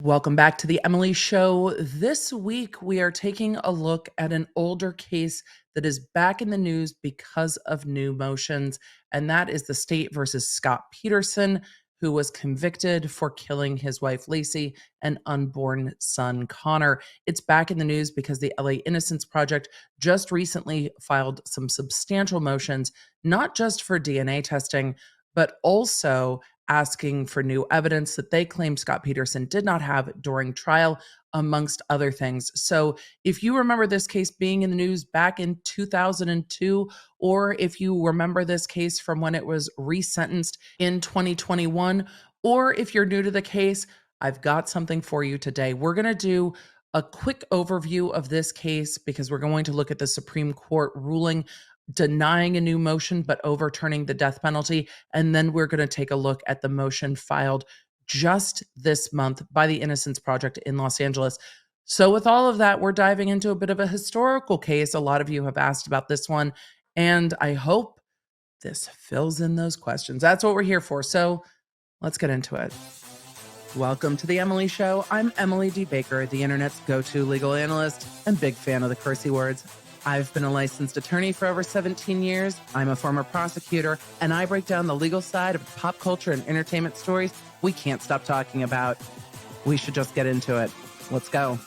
Welcome back to the Emily Show. This week, we are taking a look at an older case that is back in the news because of new motions, and that is the state versus Scott Peterson, who was convicted for killing his wife Laci and unborn son Connor. It's back in the news because the LA Innocence Project just recently filed some substantial motions, not just for DNA testing, but also asking for new evidence that they claim Scott Peterson did not have during trial, amongst other things. So, if you remember this case being in the news back in 2002, or if you remember this case from when it was resentenced in 2021, or if you're new to the case, I've got something for you today. We're going to do a quick overview of this case because we're going to look at the Supreme Court ruling denying a new motion but overturning the death penalty. And then we're going to take a look at the motion filed just this month by the Innocence Project in Los Angeles. So, with all of that, we're diving into a bit of a historical case. A lot of you have asked about this one, and I hope this fills in those questions. That's what we're here for. So, let's get into it. Welcome to the Emily Show. I'm Emily D. Baker, the internet's go-to legal analyst and big fan of the cursey words. I've been a licensed attorney for over 17 years. I'm a former prosecutor, and I break down the legal side of pop culture and entertainment stories we can't stop talking about. We should just get into it. Let's go.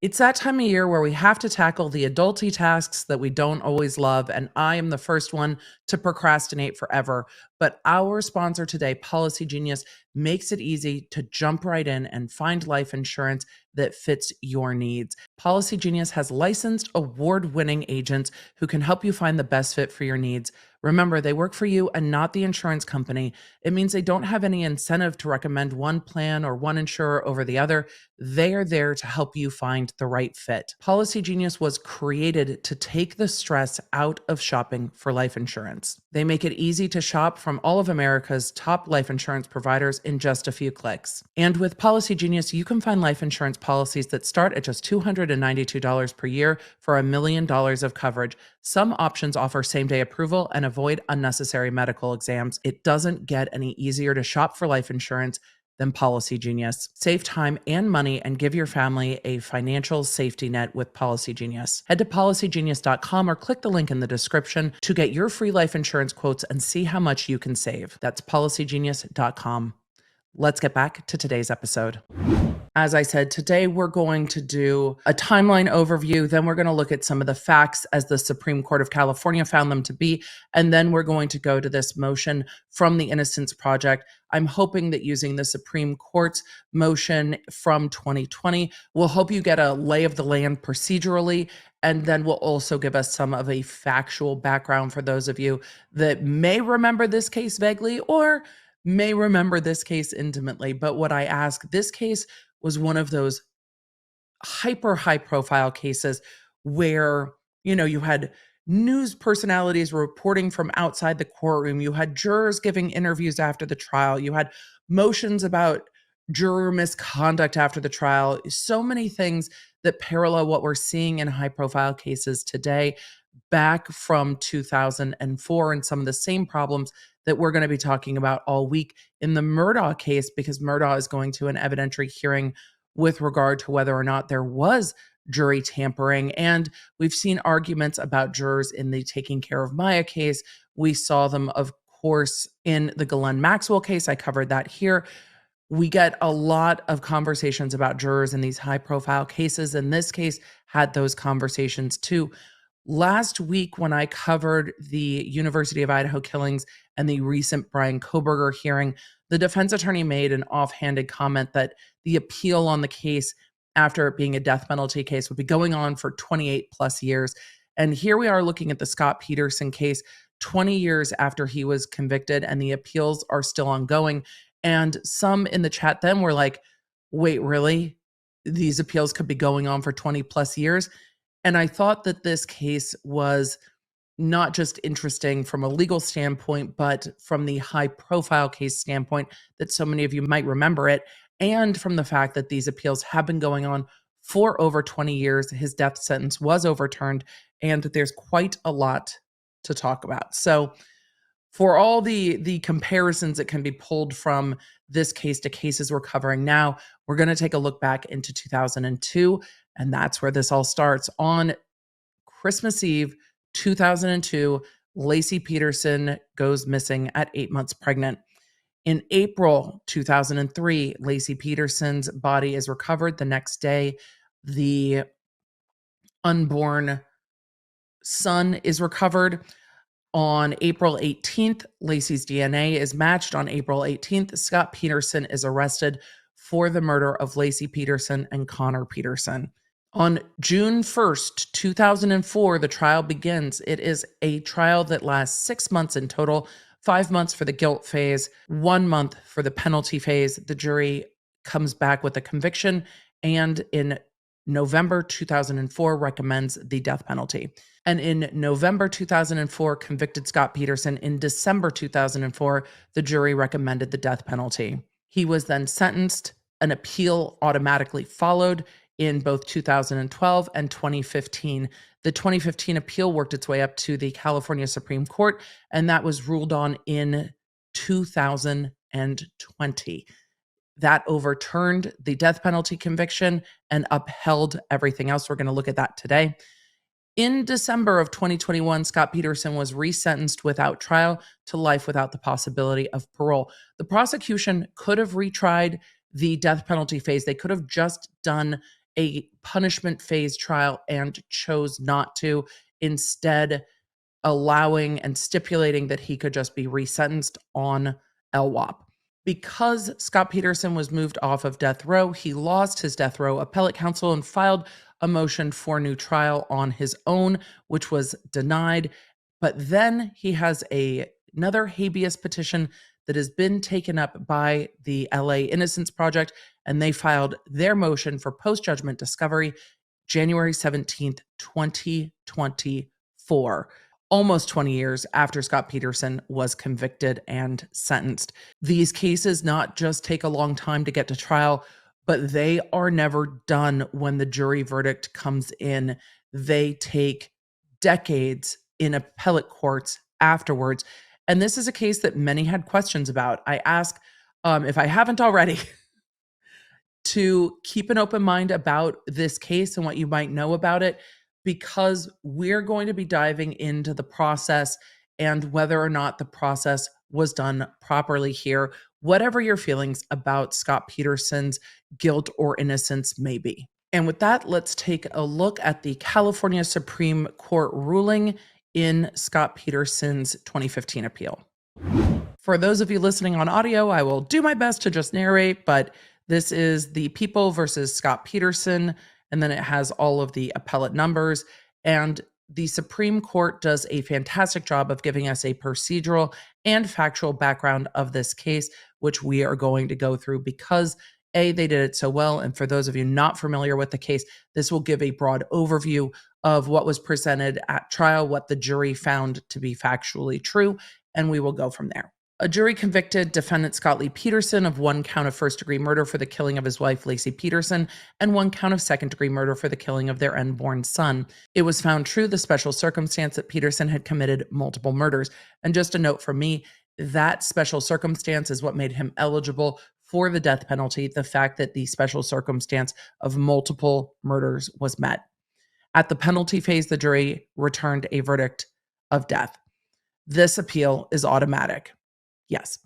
It's that time of year where we have to tackle the adulty tasks that we don't always love, and I am the first one to procrastinate forever. But our sponsor today, Policygenius, makes it easy to jump right in and find life insurance that fits your needs. Policygenius has licensed, award-winning agents who can help you find the best fit for your needs. Remember, they work for you and not the insurance company. It means they don't have any incentive to recommend one plan or one insurer over the other. They are there to help you find the right fit. Policygenius was created to take the stress out of shopping for life insurance. They make it easy to shop from all of America's top life insurance providers in just a few clicks. And with Policygenius, you can find life insurance policies that start at just $292 per year for $1 million of coverage. Some options offer same-day approval and avoid unnecessary medical exams. It doesn't get any easier to shop for life insurance than Policygenius. Save time and money and give your family a financial safety net with Policygenius. Head to policygenius.com or click the link in the description to get your free life insurance quotes and see how much you can save. That's policygenius.com. Let's get back to today's episode. As I said, today we're going to do a timeline overview. Then we're going to look at some of the facts as the Supreme Court of California found them to be. And then we're going to go to this motion from the Innocence Project. I'm hoping that using the Supreme Court's motion from 2020 will help you get a lay of the land procedurally. And then will also give us some of a factual background for those of you that may remember this case vaguely or may remember this case intimately. But what I ask, this case was one of those hyper high profile cases where, you had news personalities reporting from outside the courtroom. You had jurors giving interviews after the trial. You had motions about juror misconduct after the trial. So many things that parallel what we're seeing in high profile cases today back from 2004, and some of the same problems that we're going to be talking about all week in the Murdaugh case, because Murdaugh is going to an evidentiary hearing with regard to whether or not there was jury tampering. And we've seen arguments about jurors in the Taking Care of Maya case. We saw them, of course, in the Ghislaine Maxwell case. I covered that here. We get a lot of conversations about jurors in these high profile cases, and this case had those conversations too. Last week, when I covered the University of Idaho killings and the recent Brian Kohberger hearing, the defense attorney made an offhanded comment that the appeal on the case after it being a death penalty case would be going on for 28 plus years. And here we are looking at the Scott Peterson case 20 years after he was convicted, and the appeals are still ongoing. And some in the chat then were like, wait, really? These appeals could be going on for 20 plus years? And I thought that this case was not just interesting from a legal standpoint, but from the high profile case standpoint that so many of you might remember it, and from the fact that these appeals have been going on for over 20 years. His death sentence was overturned, and there's quite a lot to talk about. So For all the comparisons that can be pulled from this case to cases we're covering now, we're going to take a look back into 2002, and that's where this all starts. On Christmas Eve 2002, Laci Peterson goes missing at 8 months pregnant. In April 2003, Laci Peterson's body is recovered. The next day, the unborn son is recovered. On April 18th, Laci's DNA is matched. On April 18th, Scott Peterson is arrested for the murder of Laci Peterson and Connor Peterson. On June 1st, 2004, the trial begins. It is a trial that lasts 6 months in total, 5 months for the guilt phase, 1 month for the penalty phase. The jury comes back with a conviction, and in November 2004 recommends the death penalty. And in November 2004, convicted Scott Peterson. In December 2004, the jury recommended the death penalty. He was then sentenced. An appeal automatically followed in both 2012 and 2015. The 2015 appeal worked its way up to the California Supreme Court, and that was ruled on in 2020. That overturned the death penalty conviction and upheld everything else. We're going to look at that today. In December of 2021, Scott Peterson was resentenced without trial to life without the possibility of parole. The prosecution could have retried the death penalty phase. They could have just done a punishment phase trial and chose not to, instead allowing and stipulating that he could just be resentenced on LWOP. Because Scott Peterson was moved off of death row, he lost his death row appellate counsel and filed a motion for new trial on his own, which was denied. But then he has another habeas petition that has been taken up by the LA Innocence Project, and they filed their motion for post-judgment discovery January 17th, 2024. Almost 20 years after Scott Peterson was convicted and sentenced. These cases not just take a long time to get to trial, but they are never done when the jury verdict comes in. They take decades in appellate courts afterwards. And this is a case that many had questions about. I ask, if I haven't already, to keep an open mind about this case and what you might know about it, because we're going to be diving into the process and whether or not the process was done properly here, whatever your feelings about Scott Peterson's guilt or innocence may be. And with that, let's take a look at the California Supreme Court ruling in Scott Peterson's 2015 appeal. For those of you listening on audio, I will do my best to just narrate, but this is the People versus Scott Peterson, and then it has all of the appellate numbers. And the Supreme Court does a fantastic job of giving us a procedural and factual background of this case, which we are going to go through because they did it so well. And for those of you not familiar with the case, this will give a broad overview of what was presented at trial, what the jury found to be factually true, and we will go from there. A jury convicted defendant Scott Lee Peterson of 1 count of first-degree murder for the killing of his wife, Laci Peterson, and 1 count of second-degree murder for the killing of their unborn son. It was found true the special circumstance that Peterson had committed multiple murders. And just a note from me, that special circumstance is what made him eligible for the death penalty, the fact that the special circumstance of multiple murders was met. At the penalty phase, the jury returned a verdict of death. This appeal is automatic. Yes.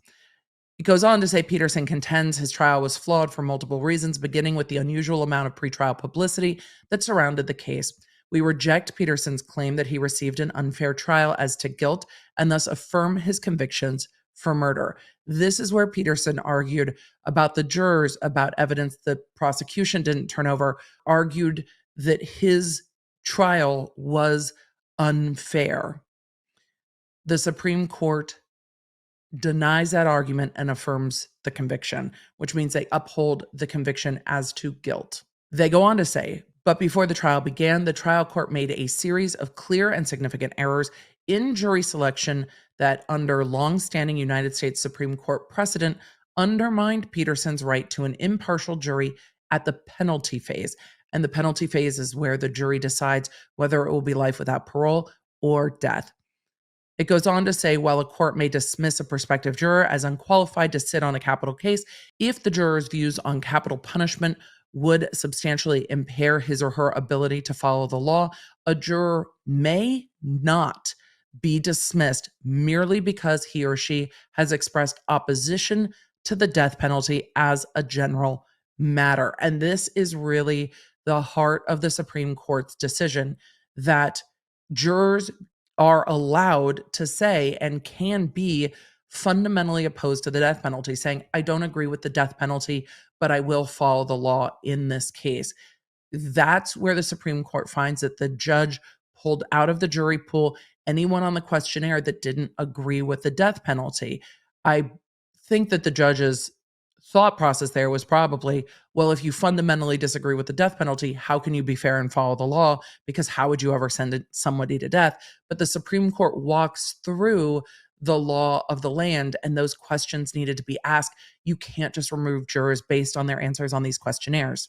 It goes on to say Peterson contends his trial was flawed for multiple reasons, beginning with the unusual amount of pretrial publicity that surrounded the case. We reject Peterson's claim that he received an unfair trial as to guilt and thus affirm his convictions for murder. This is where Peterson argued about the jurors, about evidence the prosecution didn't turn over, argued that his trial was unfair. The Supreme Court denies that argument and affirms the conviction, which means they uphold the conviction as to guilt. They go on to say, but before the trial began, the trial court made a series of clear and significant errors in jury selection that, under long-standing United States Supreme Court precedent, undermined Peterson's right to an impartial jury at the penalty phase. And the penalty phase is where the jury decides whether it will be life without parole or death. It goes on to say, while a court may dismiss a prospective juror as unqualified to sit on a capital case if the juror's views on capital punishment would substantially impair his or her ability to follow the law, a juror may not be dismissed merely because he or she has expressed opposition to the death penalty as a general matter. And this is really the heart of the Supreme Court's decision, that jurors are allowed to say and can be fundamentally opposed to the death penalty, saying, I don't agree with the death penalty, but I will follow the law in this case. That's where the Supreme Court finds that the judge pulled out of the jury pool anyone on the questionnaire that didn't agree with the death penalty. I think that the judge's thought process there was probably, well, if you fundamentally disagree with the death penalty, how can you be fair and follow the law? Because how would you ever send somebody to death? But the Supreme Court walks through the law of the land, and those questions needed to be asked. You can't just remove jurors based on their answers on these questionnaires.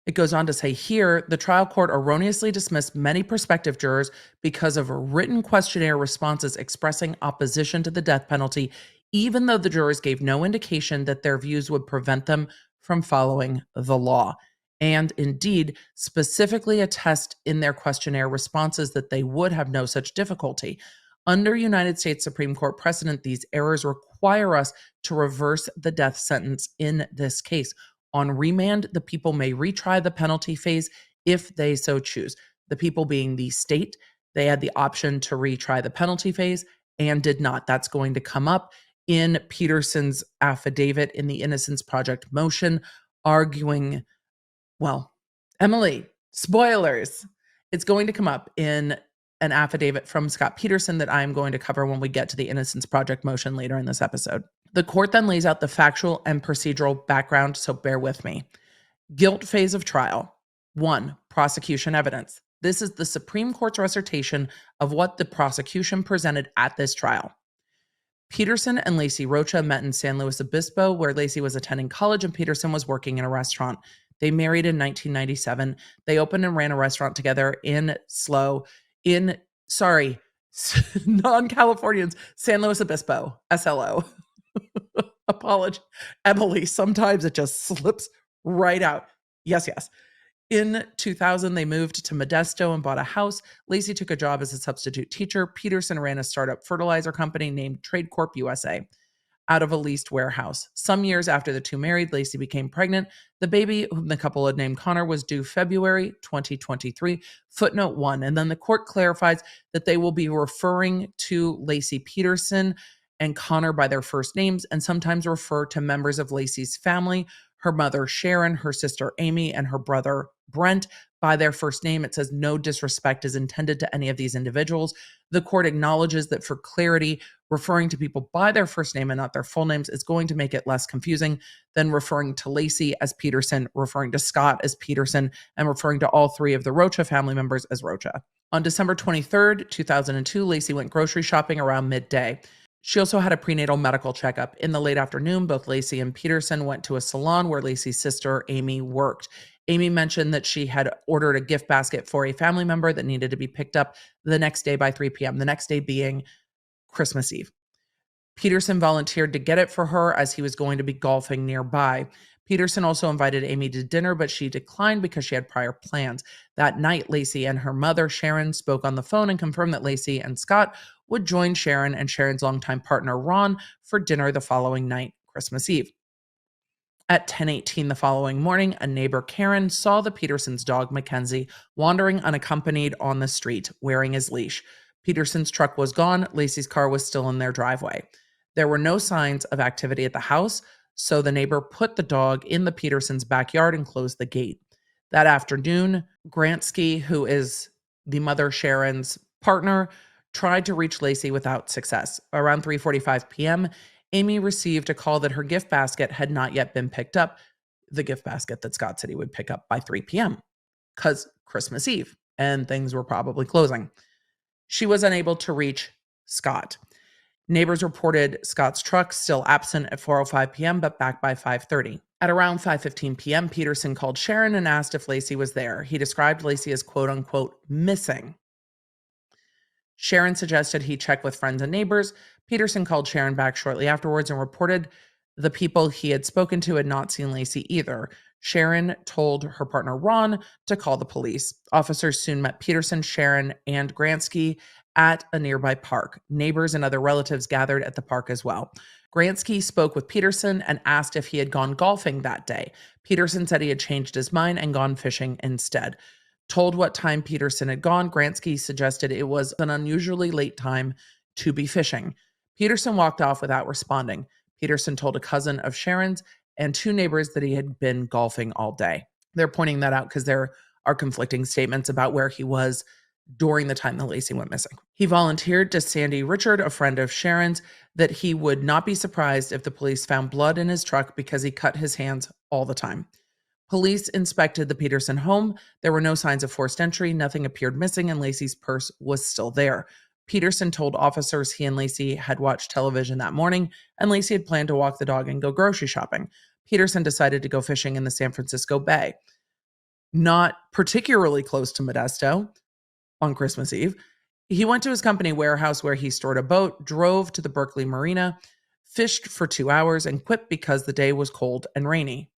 It goes on to say here, the trial court erroneously dismissed many prospective jurors because of written questionnaire responses expressing opposition to the death penalty, even though the jurors gave no indication that their views would prevent them from following the law. And indeed, specifically attest in their questionnaire responses that they would have no such difficulty. Under United States Supreme Court precedent, these errors require us to reverse the death sentence in this case. On remand, the people may retry the penalty phase if they so choose. The people being the state, they had the option to retry the penalty phase and did not. That's going to come up in Peterson's affidavit in the Innocence Project motion, arguing, well, Emily, spoilers. It's going to come up in an affidavit from Scott Peterson that I'm going to cover when we get to the Innocence Project motion later in this episode. The court then lays out the factual and procedural background, so bear with me. Guilt phase of trial. 1. Prosecution evidence. This is the Supreme Court's recitation of what the prosecution presented at this trial. Peterson and Laci Rocha met in San Luis Obispo, where Laci was attending college and Peterson was working in a restaurant. They married in 1997. They opened and ran a restaurant together non-Californians, San Luis Obispo, SLO. Apology. Emily, sometimes it just slips right out. Yes. In 2000, they moved to Modesto and bought a house. Laci took a job as a substitute teacher. Peterson ran a startup fertilizer company named Trade Corp USA out of a leased warehouse. Some years after the two married, Laci became pregnant. The baby, whom the couple had named Connor, was due February 2023. Footnote 1. And then the court clarifies that they will be referring to Laci Peterson and Connor by their first names and sometimes refer to members of Laci's family, her mother Sharon, her sister Amy, and her brother Brent by their first name. It says no disrespect is intended to any of these individuals. The court acknowledges that for clarity, referring to people by their first name and not their full names is going to make it less confusing than referring to Laci as Peterson, referring to Scott as Peterson, and referring to all three of the Rocha family members as Rocha. On December 23rd, 2002, Laci went grocery shopping around midday. She also had a prenatal medical checkup. In the late afternoon, both Laci and Peterson went to a salon where Laci's sister, Amy, worked. Amy mentioned that she had ordered a gift basket for a family member that needed to be picked up the next day by 3 p.m., the next day being Christmas Eve. Peterson volunteered to get it for her as he was going to be golfing nearby. Peterson also invited Amy to dinner, but she declined because she had prior plans. That night, Laci and her mother, Sharon, spoke on the phone and confirmed that Laci and Scott would join Sharon and Sharon's longtime partner, Ron, for dinner the following night, Christmas Eve. At 10:18 the following morning, a neighbor, Karen, saw the Petersons' dog, Mackenzie, wandering unaccompanied on the street, wearing his leash. Peterson's truck was gone. Laci's car was still in their driveway. There were no signs of activity at the house, so the neighbor put the dog in the Petersons' backyard and closed the gate. That afternoon, Grantsky, who is the mother Sharon's partner, tried to reach Laci without success. Around 3:45 p.m., Amy received a call that her gift basket had not yet been picked up, the gift basket that Scott said he would pick up by 3 p.m. because Christmas Eve, and things were probably closing. She was unable to reach Scott. Neighbors reported Scott's truck still absent at 4:05 p.m., but back by 5:30. At around 5:15 p.m., Peterson called Sharon and asked if Laci was there. He described Laci as quote-unquote missing. Sharon suggested he check with friends and neighbors. Peterson called Sharon back shortly afterwards and reported the people he had spoken to had not seen Laci either. Sharon told her partner Ron to call the police. Officers soon met Peterson, Sharon, and Gransky at a nearby park. Neighbors and other relatives gathered at the park as well. Gransky spoke with Peterson and asked if he had gone golfing that day. Peterson said he had changed his mind and gone fishing instead. Told what time Peterson had gone, Gransky suggested it was an unusually late time to be fishing. Peterson walked off without responding. Peterson told a cousin of Sharon's and two neighbors that he had been golfing all day. They're pointing that out because there are conflicting statements about where he was during the time that Laci went missing. He volunteered to Sandy Richard, a friend of Sharon's, that he would not be surprised if the police found blood in his truck because he cut his hands all the time. Police inspected the Peterson home. There were no signs of forced entry. Nothing appeared missing, and Laci's purse was still there. Peterson told officers he and Laci had watched television that morning, and Laci had planned to walk the dog and go grocery shopping. Peterson decided to go fishing in the San Francisco Bay, not particularly close to Modesto, on Christmas Eve. He went to his company warehouse where he stored a boat, drove to the Berkeley Marina, fished for 2 hours, and quit because the day was cold and rainy.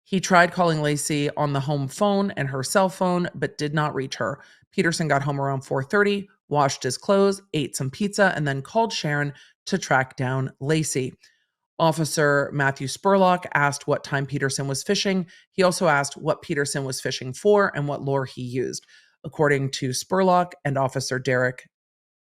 He tried calling Laci on the home phone and her cell phone, but did not reach her. Peterson got home around 4:30, washed his clothes, ate some pizza, and then called Sharon to track down Laci. Officer Matthew Spurlock asked what time Peterson was fishing. He also asked what Peterson was fishing for and what lure he used. According to Spurlock and Officer Derek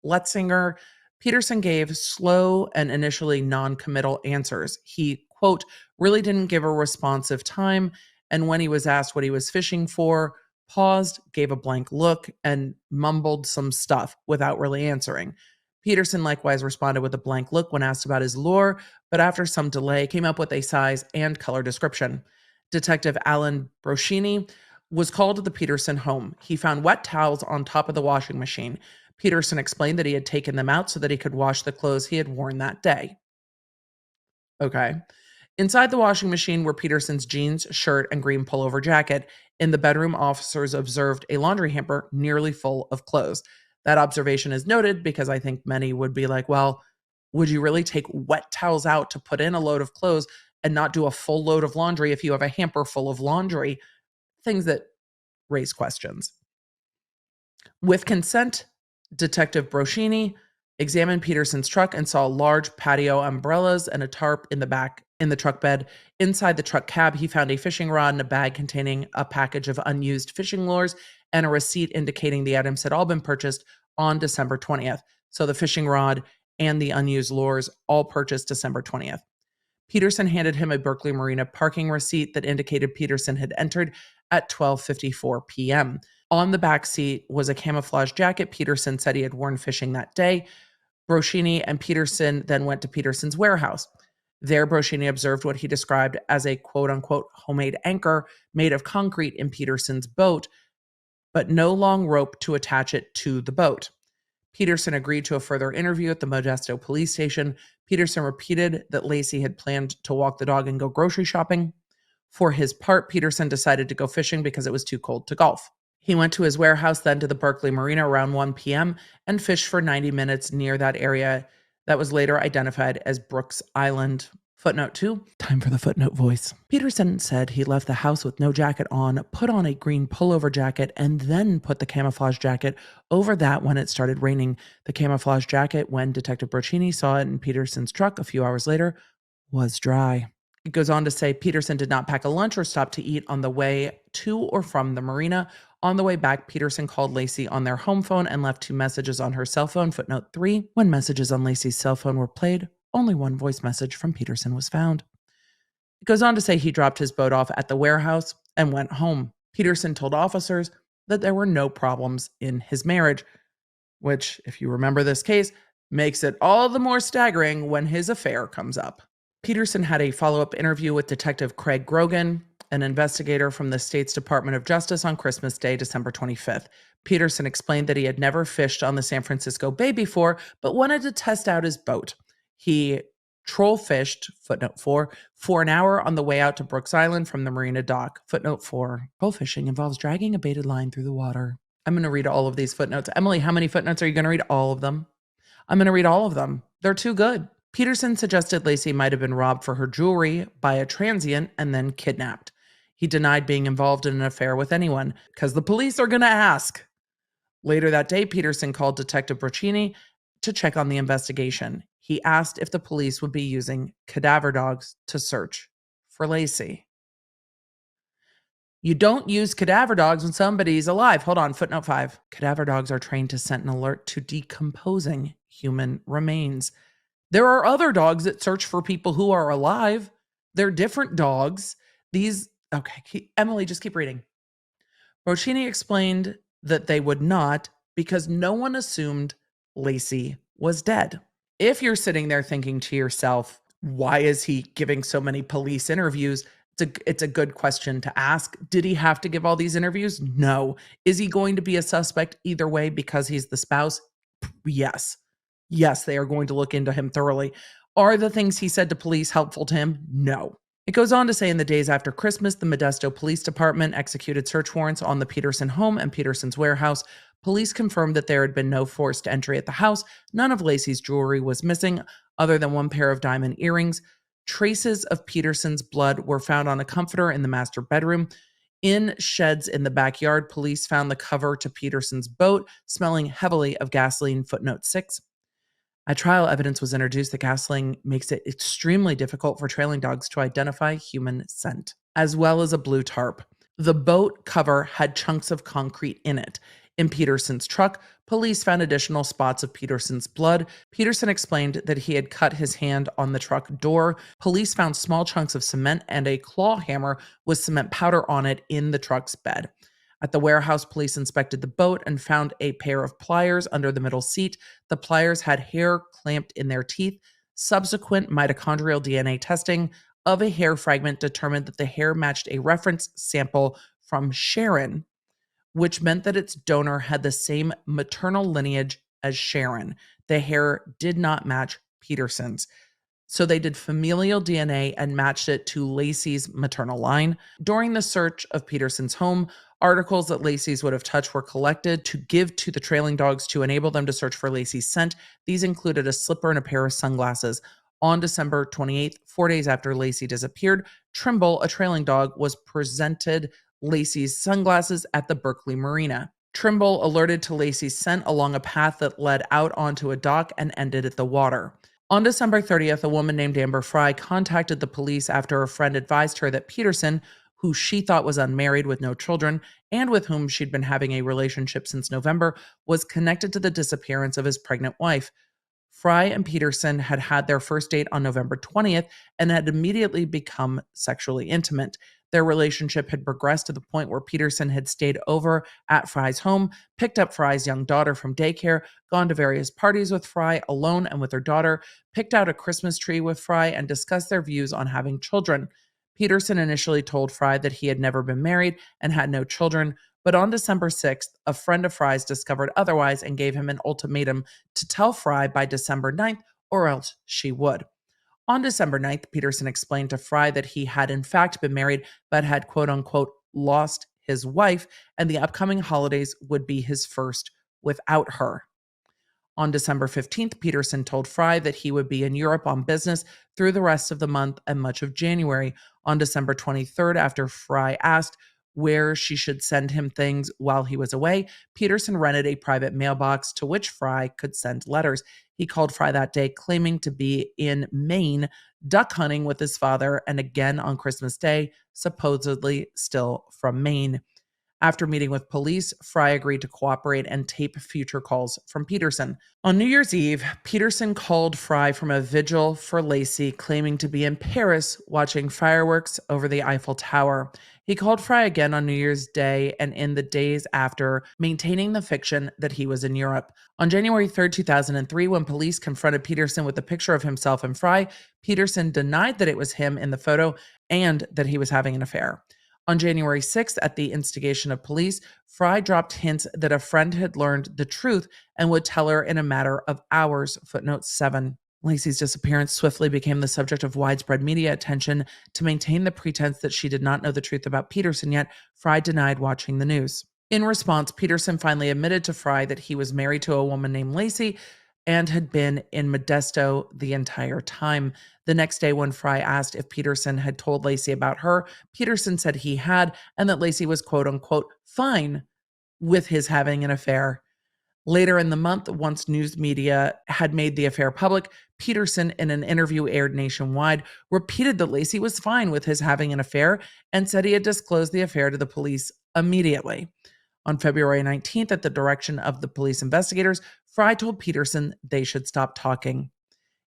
Letzinger, Peterson gave slow and initially non-committal answers. He, quote, really didn't give a responsive time, and when he was asked what he was fishing for, paused, gave a blank look, and mumbled some stuff without really answering. Peterson likewise responded with a blank look when asked about his lure, but after some delay came up with a size and color description. Detective Alan Broschini was called to the Peterson home. He found wet towels on top of the washing machine. Peterson explained that he had taken them out so that he could wash the clothes he had worn that day. Okay. Inside the washing machine were Peterson's jeans, shirt, and green pullover jacket. In the bedroom, officers observed a laundry hamper nearly full of clothes. That observation is noted because I think many would be like, well, would you really take wet towels out to put in a load of clothes and not do a full load of laundry if you have a hamper full of laundry? Things that raise questions. With consent, Detective Broschini examined Peterson's truck and saw large patio umbrellas and a tarp in the back in the truck bed. Inside the truck cab, he found a fishing rod and a bag containing a package of unused fishing lures and a receipt indicating the items had all been purchased on December 20th. So the fishing rod and the unused lures all purchased December 20th. Peterson handed him a Berkeley Marina parking receipt that indicated Peterson had entered at 12:54 p.m. On the back seat was a camouflage jacket Peterson said he had worn fishing that day. Broschini and Peterson then went to Peterson's warehouse. There, Broschini observed what he described as a quote-unquote homemade anchor made of concrete in Peterson's boat, but no long rope to attach it to the boat. Peterson agreed to a further interview at the Modesto police station. Peterson repeated that Laci had planned to walk the dog and go grocery shopping. For his part, Peterson decided to go fishing because it was too cold to golf. He went to his warehouse, then to the Berkeley Marina around 1 p.m. and fished for 90 minutes near that area that was later identified as Brooks Island. Footnote 2. Time for the footnote voice. Peterson said he left the house with no jacket on, put on a green pullover jacket, and then put the camouflage jacket over that when it started raining. The camouflage jacket, when Detective Broschini saw it in Peterson's truck a few hours later, was dry. It goes on to say Peterson did not pack a lunch or stop to eat on the way to or from the marina. On the way back, Peterson called Laci on their home phone and left 2 messages on her cell phone. Footnote 3. When messages on Laci's cell phone were played, only one voice message from Peterson was found. It goes on to say he dropped his boat off at the warehouse and went home. Peterson told officers that there were no problems in his marriage, which, if you remember this case, makes it all the more staggering when his affair comes up. Peterson had a follow-up interview with Detective Craig Grogan, an investigator from the state's Department of Justice, on Christmas Day, December 25th. Peterson explained that he had never fished on the San Francisco Bay before, but wanted to test out his boat. He troll fished, footnote 4, for an hour on the way out to Brooks Island from the marina dock. Footnote 4. Troll fishing involves dragging a baited line through the water. I'm going to read all of these footnotes. Emily, how many footnotes are you going to read? All of them. I'm going to read all of them. They're too good. Peterson suggested Laci might have been robbed for her jewelry by a transient and then kidnapped. He denied being involved in an affair with anyone because the police are going to ask. Later that day, Peterson called Detective Broccini to check on the investigation. He asked if the police would be using cadaver dogs to search for Laci. You don't use cadaver dogs when somebody's alive. Hold on, footnote 5. Cadaver dogs are trained to scent an alert to decomposing human remains. There are other dogs that search for people who are alive. They're different dogs. Emily, just keep reading. Broccini explained that they would not because no one assumed Laci was dead. If you're sitting there thinking to yourself, why is he giving so many police interviews? It's a good question to ask. Did he have to give all these interviews? No. Is he going to be a suspect either way because he's the spouse? Yes. Yes, they are going to look into him thoroughly. Are the things he said to police helpful to him? No. It goes on to say in the days after Christmas, the Modesto Police Department executed search warrants on the Peterson home and Peterson's warehouse. Police confirmed that there had been no forced entry at the house. None of Laci's jewelry was missing, other than one pair of diamond earrings. Traces of Peterson's blood were found on a comforter in the master bedroom. In sheds in the backyard, police found the cover to Peterson's boat, smelling heavily of gasoline, footnote 6. At trial, evidence was introduced that gasoline makes it extremely difficult for trailing dogs to identify human scent, as well as a blue tarp. The boat cover had chunks of concrete in it. In Peterson's truck, police found additional spots of Peterson's blood. Peterson explained that he had cut his hand on the truck door. Police found small chunks of cement and a claw hammer with cement powder on it in the truck's bed. At the warehouse, police inspected the boat and found a pair of pliers under the middle seat. The pliers had hair clamped in their teeth. Subsequent mitochondrial DNA testing of a hair fragment determined that the hair matched a reference sample from Sharon, which meant that its donor had the same maternal lineage as Sharon. The hair did not match Peterson's. So they did familial DNA and matched it to Laci's maternal line. During the search of Peterson's home, articles that Laci's would have touched were collected to give to the trailing dogs to enable them to search for Laci's scent. These included a slipper and a pair of sunglasses. On December 28th, 4 days after Laci disappeared, Trimble, a trailing dog, was presented Laci's sunglasses at the Berkeley Marina. Trimble alerted to Laci's scent along a path that led out onto a dock and ended at the water. On December 30th, a woman named Amber Fry contacted the police after a friend advised her that Peterson, who she thought was unmarried with no children and with whom she'd been having a relationship since November, was connected to the disappearance of his pregnant wife. Fry and Peterson had had their first date on November 20th and had immediately become sexually intimate. Their relationship had progressed to the point where Peterson had stayed over at Fry's home, picked up Fry's young daughter from daycare, gone to various parties with Fry alone and with her daughter, picked out a Christmas tree with Fry, and discussed their views on having children. Peterson initially told Fry that he had never been married and had no children, but on December 6th, a friend of Fry's discovered otherwise and gave him an ultimatum to tell Fry by December 9th or else she would. On December 9th, Peterson explained to Fry that he had in fact been married but had quote-unquote lost his wife and the upcoming holidays would be his first without her. On December 15th, Peterson told Fry that he would be in Europe on business through the rest of the month and much of January. On December 23rd, after Fry asked where she should send him things while he was away, Peterson rented a private mailbox to which Fry could send letters. He called Fry that day, claiming to be in Maine, duck hunting with his father, and again on Christmas Day, supposedly still from Maine. After meeting with police, Fry agreed to cooperate and tape future calls from Peterson. On New Year's Eve, Peterson called Fry from a vigil for Laci, claiming to be in Paris watching fireworks over the Eiffel Tower. He called Fry again on New Year's Day and in the days after, maintaining the fiction that he was in Europe. On January 3rd, 2003, when police confronted Peterson with a picture of himself and Fry, Peterson denied that it was him in the photo and that he was having an affair. On January 6th, at the instigation of police, Fry dropped hints that a friend had learned the truth and would tell her in a matter of hours, footnote 7. Laci's disappearance swiftly became the subject of widespread media attention. To maintain the pretense that she did not know the truth about Peterson yet, Fry denied watching the news. In response, Peterson finally admitted to Fry that he was married to a woman named Laci and had been in Modesto the entire time. The next day, when Fry asked if Peterson had told Laci about her, Peterson said he had, and that Laci was quote unquote fine with his having an affair. Later in the month, once news media had made the affair public, Peterson, in an interview aired nationwide, repeated that Laci was fine with his having an affair and said he had disclosed the affair to the police immediately. On February 19th, at the direction of the police investigators, Fry told Peterson they should stop talking.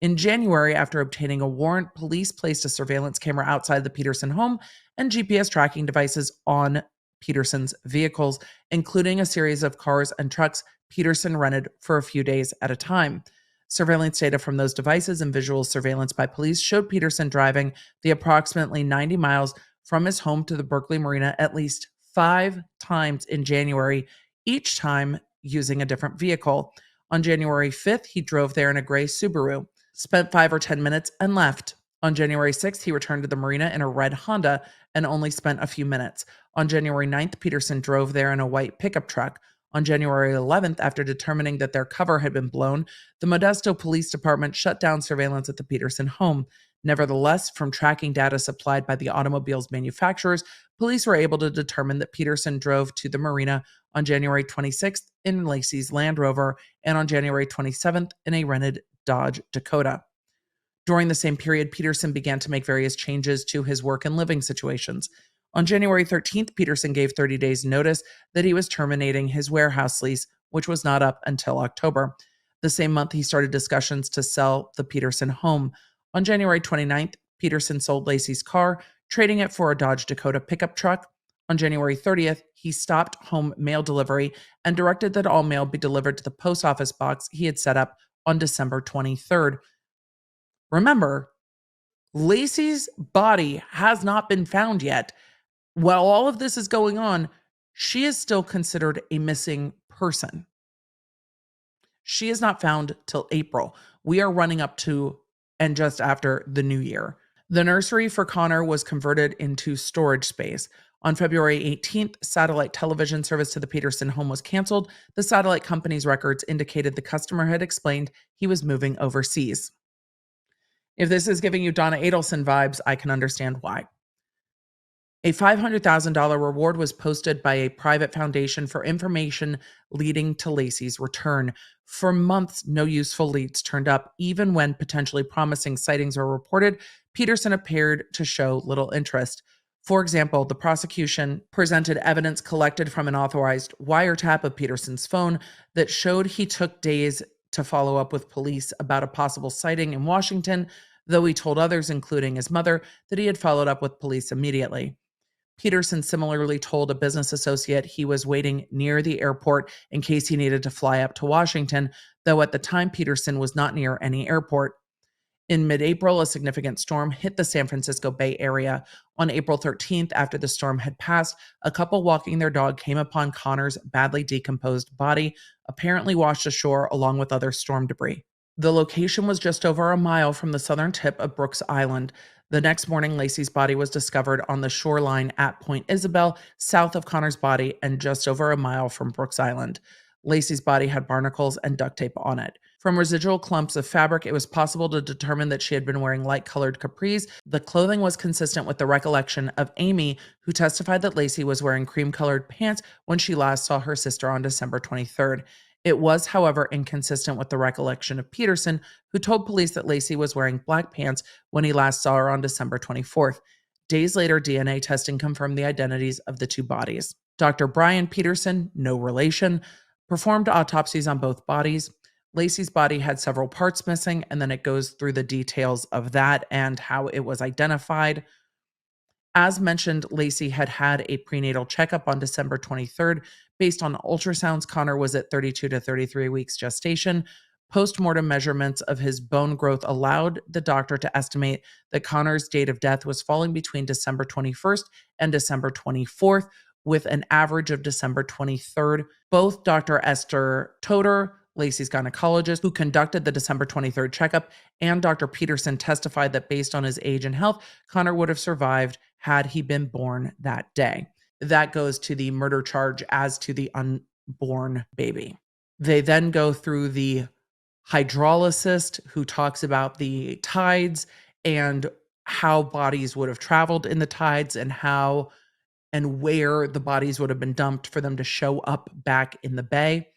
In January, after obtaining a warrant, police placed a surveillance camera outside the Peterson home and GPS tracking devices on Peterson's vehicles, including a series of cars and trucks Peterson rented for a few days at a time. Surveillance data from those devices and visual surveillance by police showed Peterson driving the approximately 90 miles from his home to the Berkeley Marina at least 5 times in January, each time using a different vehicle. On January 5th, he drove there in a gray Subaru, spent 5 or 10 minutes, and left. On January 6th, he returned to the marina in a red Honda and only spent a few minutes. On January 9th, Peterson drove there in a white pickup truck. On January 11th, after determining that their cover had been blown, the Modesto Police Department shut down surveillance at the Peterson home. Nevertheless, from tracking data supplied by the automobile's manufacturers, police were able to determine that Peterson drove to the marina on January 26th in Laci's Land Rover and on January 27th in a rented Dodge Dakota. During the same period, Peterson began to make various changes to his work and living situations. On January 13th, Peterson gave 30 days' notice that he was terminating his warehouse lease, which was not up until October. The same month, he started discussions to sell the Peterson home. On January 29th, Peterson sold Laci's car, trading it for a Dodge Dakota pickup truck. On January 30th, he stopped home mail delivery and directed that all mail be delivered to the post office box he had set up on December 23rd. Remember, Laci's body has not been found yet. While all of this is going on, she is still considered a missing person. She is not found till April. We are running up to and just after the new year. The nursery for Connor was converted into storage space. On February 18th, satellite television service to the Peterson home was canceled. The satellite company's records indicated the customer had explained he was moving overseas. If this is giving you Donna Adelson vibes, I can understand why. A $500,000 reward was posted by a private foundation for information leading to Laci's return. For months, no useful leads turned up. Even when potentially promising sightings were reported, Peterson appeared to show little interest. For example, the prosecution presented evidence collected from an authorized wiretap of Peterson's phone that showed he took days to follow up with police about a possible sighting in Washington, though he told others, including his mother, that he had followed up with police immediately. Peterson similarly told a business associate he was waiting near the airport in case he needed to fly up to Washington, though at the time Peterson was not near any airport. In mid-April, a significant storm hit the San Francisco Bay Area. On April 13th, after the storm had passed, a couple walking their dog came upon Connor's badly decomposed body, apparently washed ashore along with other storm debris. The location was just over a mile from the southern tip of Brooks Island. The next morning, Laci's body was discovered on the shoreline at Point Isabel, south of Connor's body and just over a mile from Brooks Island. Laci's body had barnacles and duct tape on it. From residual clumps of fabric, it was possible to determine that she had been wearing light-colored capris. The clothing was consistent with the recollection of Amy, who testified that Laci was wearing cream-colored pants when she last saw her sister on December 23rd. It was, however, inconsistent with the recollection of Peterson, who told police that Laci was wearing black pants when he last saw her on December 24th. Days later, DNA testing confirmed the identities of the two bodies. Dr. Brian Peterson, no relation, performed autopsies on both bodies. Laci's body had several parts missing, and then it goes through the details of that and how it was identified. As mentioned, Laci had had a prenatal checkup on December 23rd. Based on ultrasounds, Connor was at 32 to 33 weeks gestation. Post-mortem measurements of his bone growth allowed the doctor to estimate that Connor's date of death was falling between December 21st and December 24th, with an average of December 23rd. Both Dr. Esther Toder, Laci's gynecologist, who conducted the December 23rd checkup, and Dr. Peterson testified that based on his age and health, Connor would have survived had he been born that day. That goes to the murder charge as to the unborn baby. They then go through the hydrologist who talks about the tides and how bodies would have traveled in the tides and how and where the bodies would have been dumped for them to show up back in the bay.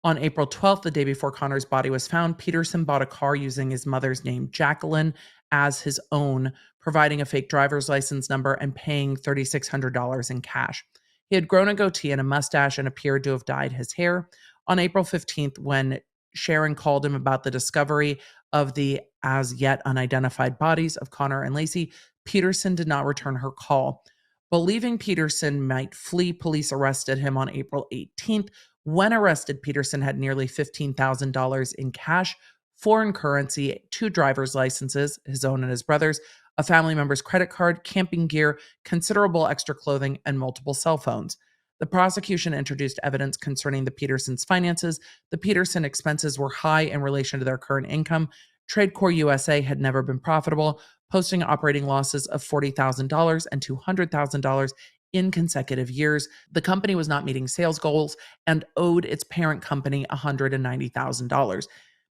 On April 12th, the day before Connor's body was found, Peterson bought a car using his mother's name, Jacqueline, as his own, providing a fake driver's license number and paying $3,600 in cash. He had grown a goatee and a mustache and appeared to have dyed his hair. On April 15th, when Sharon called him about the discovery of the as yet unidentified bodies of Connor and Laci, Peterson did not return her call. Believing Peterson might flee, police arrested him on April 18th. When arrested, Peterson had nearly $15,000 in cash, foreign currency, 2 driver's licenses, his own and his brother's, a family member's credit card, camping gear, considerable extra clothing, and multiple cell phones. The prosecution introduced evidence concerning the Petersons' finances. The Peterson expenses were high in relation to their current income. TradeCorp USA had never been profitable, posting operating losses of $40,000 and $200,000 in consecutive years. The company was not meeting sales goals and owed its parent company $190,000.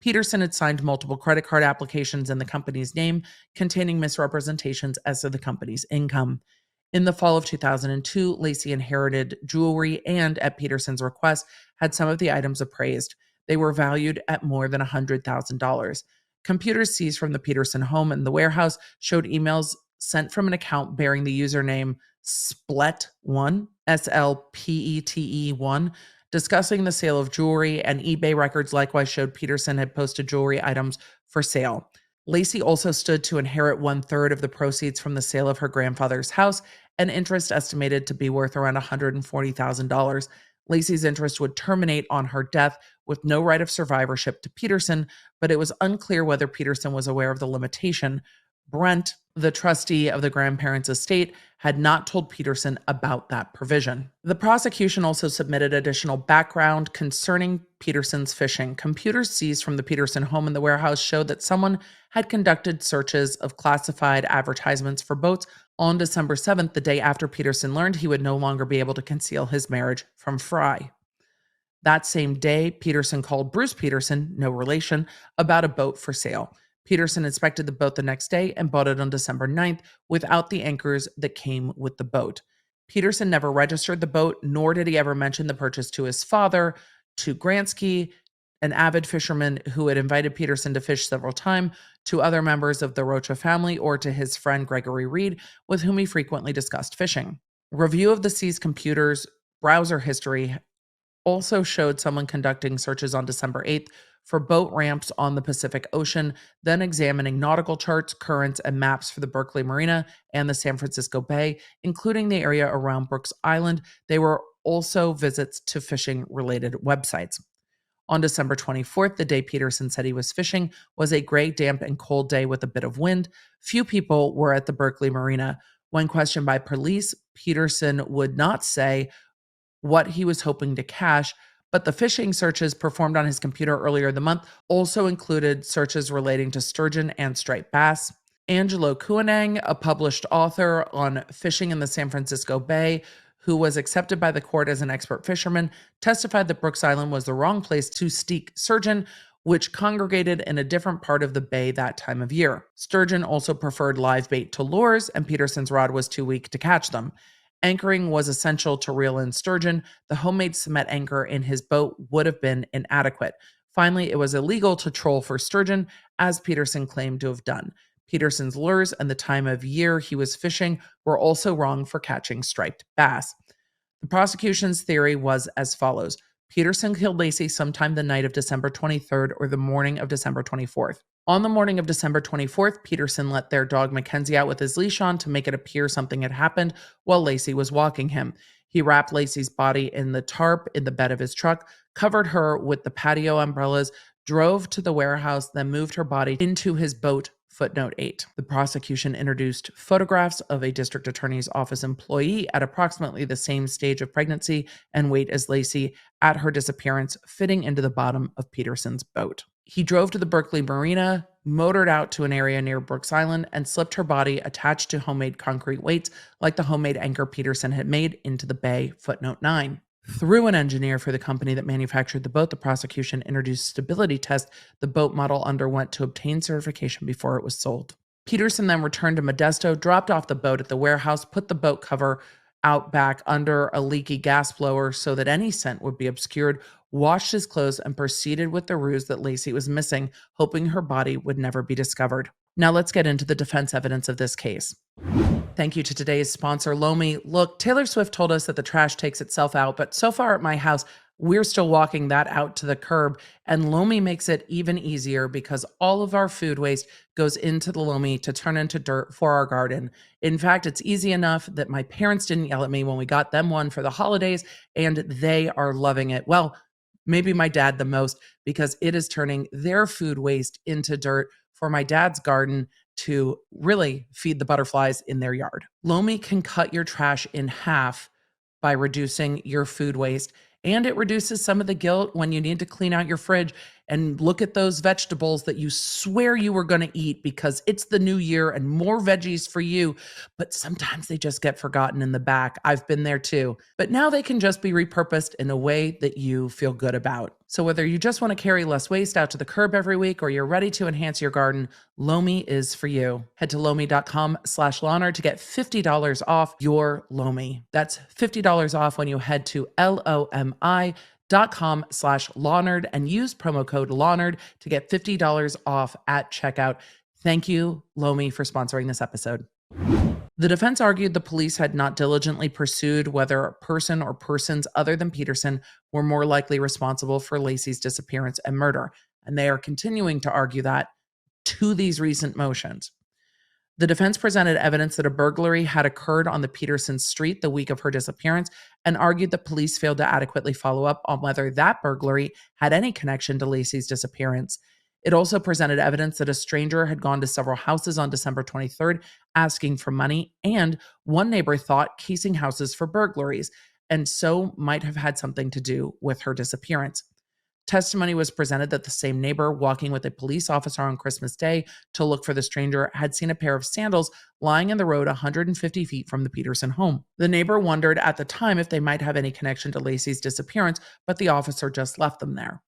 Peterson had signed multiple credit card applications in the company's name, containing misrepresentations as to the company's income. In the fall of 2002, Laci inherited jewelry and, at Peterson's request, had some of the items appraised. They were valued at more than $100,000. Computers seized from the Peterson home and the warehouse showed emails sent from an account bearing the username Splet1, SLPETE1, discussing the sale of jewelry, and eBay records likewise showed Peterson had posted jewelry items for sale. Laci also stood to inherit 1/3 of the proceeds from the sale of her grandfather's house, an interest estimated to be worth around $140,000. Laci's interest would terminate on her death with no right of survivorship to Peterson, but it was unclear whether Peterson was aware of the limitation. Brent, the trustee of the grandparents' estate, had not told Peterson about that provision. The prosecution also submitted additional background concerning Peterson's fishing. Computers seized from the Peterson home and the warehouse showed that someone had conducted searches of classified advertisements for boats on December 7th, the day after Peterson learned he would no longer be able to conceal his marriage from Fry. That same day, Peterson called Bruce Peterson, no relation, about a boat for sale. Peterson inspected the boat the next day and bought it on December 9th without the anchors that came with the boat. Peterson never registered the boat, nor did he ever mention the purchase to his father, to Gransky, an avid fisherman who had invited Peterson to fish several times, to other members of the Rocha family, or to his friend Gregory Reed, with whom he frequently discussed fishing. Review of the seized computer's browser history also showed someone conducting searches on December 8th for boat ramps on the Pacific Ocean, then examining nautical charts, currents, and maps for the Berkeley Marina and the San Francisco Bay, including the area around Brooks Island. They were also visits to fishing-related websites. On December 24th, the day Peterson said he was fishing, was a gray, damp, and cold day with a bit of wind. Few people were at the Berkeley Marina. When questioned by police, Peterson would not say what he was hoping to cash, but the fishing searches performed on his computer earlier the month also included searches relating to sturgeon and striped bass. Angelo Kuanang, a published author on fishing in the San Francisco Bay, who was accepted by the court as an expert fisherman, testified that Brooks Island was the wrong place to seek sturgeon, which congregated in a different part of the bay that time of year. Sturgeon also preferred live bait to lures, and Peterson's rod was too weak to catch them. Anchoring was essential to reel in sturgeon. The homemade cement anchor in his boat would have been inadequate. Finally, it was illegal to troll for sturgeon, as Peterson claimed to have done. Peterson's lures and the time of year he was fishing were also wrong for catching striped bass. The prosecution's theory was as follows. Peterson killed Laci sometime the night of December 23rd or the morning of December 24th. On the morning of December 24th, Peterson let their dog Mackenzie out with his leash on to make it appear something had happened while Laci was walking him. He wrapped Laci's body in the tarp in the bed of his truck, covered her with the patio umbrellas, drove to the warehouse, then moved her body into his boat. Footnote 8. The prosecution introduced photographs of a district attorney's office employee at approximately the same stage of pregnancy and weight as Laci at her disappearance, fitting into the bottom of Peterson's boat. He drove to the Berkeley Marina, motored out to an area near Brooks Island, and slipped her body attached to homemade concrete weights like the homemade anchor Peterson had made into the bay, footnote 9. Through an engineer for the company that manufactured the boat, the prosecution introduced stability tests the boat model underwent to obtain certification before it was sold. Peterson then returned to Modesto, dropped off the boat at the warehouse, put the boat cover out back under a leaky gas blower so that any scent would be obscured, washed his clothes, and proceeded with the ruse that Laci was missing, hoping her body would never be discovered. Now let's get into the defense evidence of this case. Thank you to today's sponsor, Lomi. Look, Taylor Swift told us that the trash takes itself out, but so far at my house, we're still walking that out to the curb, and Lomi makes it even easier because all of our food waste goes into the Lomi to turn into dirt for our garden. In fact, it's easy enough that my parents didn't yell at me when we got them one for the holidays, and they are loving it. Well, maybe my dad the most, because it is turning their food waste into dirt for my dad's garden to really feed the butterflies in their yard. Lomi can cut your trash in half by reducing your food waste, and it reduces some of the guilt when you need to clean out your fridge and look at those vegetables that you swear you were going to eat because it's the new year and more veggies for you, but sometimes they just get forgotten in the back. I've been there too. But now they can just be repurposed in a way that you feel good about. So whether you just want to carry less waste out to the curb every week or you're ready to enhance your garden, Lomi is for you. Head to lomi.com/Lawnard to get $50 off your Lomi. That's $50 off when you head to lomi.com/Lawnard and use promo code Lawnard to get $50 off at checkout. Thank you, Lomi, for sponsoring this episode. The defense argued the police had not diligently pursued whether a person or persons other than Peterson were more likely responsible for Laci's disappearance and murder, and they are continuing to argue that to these recent motions. The defense presented evidence that a burglary had occurred on the Peterson street the week of her disappearance and argued that police failed to adequately follow up on whether that burglary had any connection to Laci's disappearance. It also presented evidence that a stranger had gone to several houses on December 23rd asking for money, and one neighbor thought casing houses for burglaries, and so might have had something to do with her disappearance. Testimony was presented that the same neighbor walking with a police officer on Christmas Day to look for the stranger had seen a pair of sandals lying in the road 150 feet from the Peterson home. The neighbor wondered at the time if they might have any connection to Laci's disappearance, but the officer just left them there.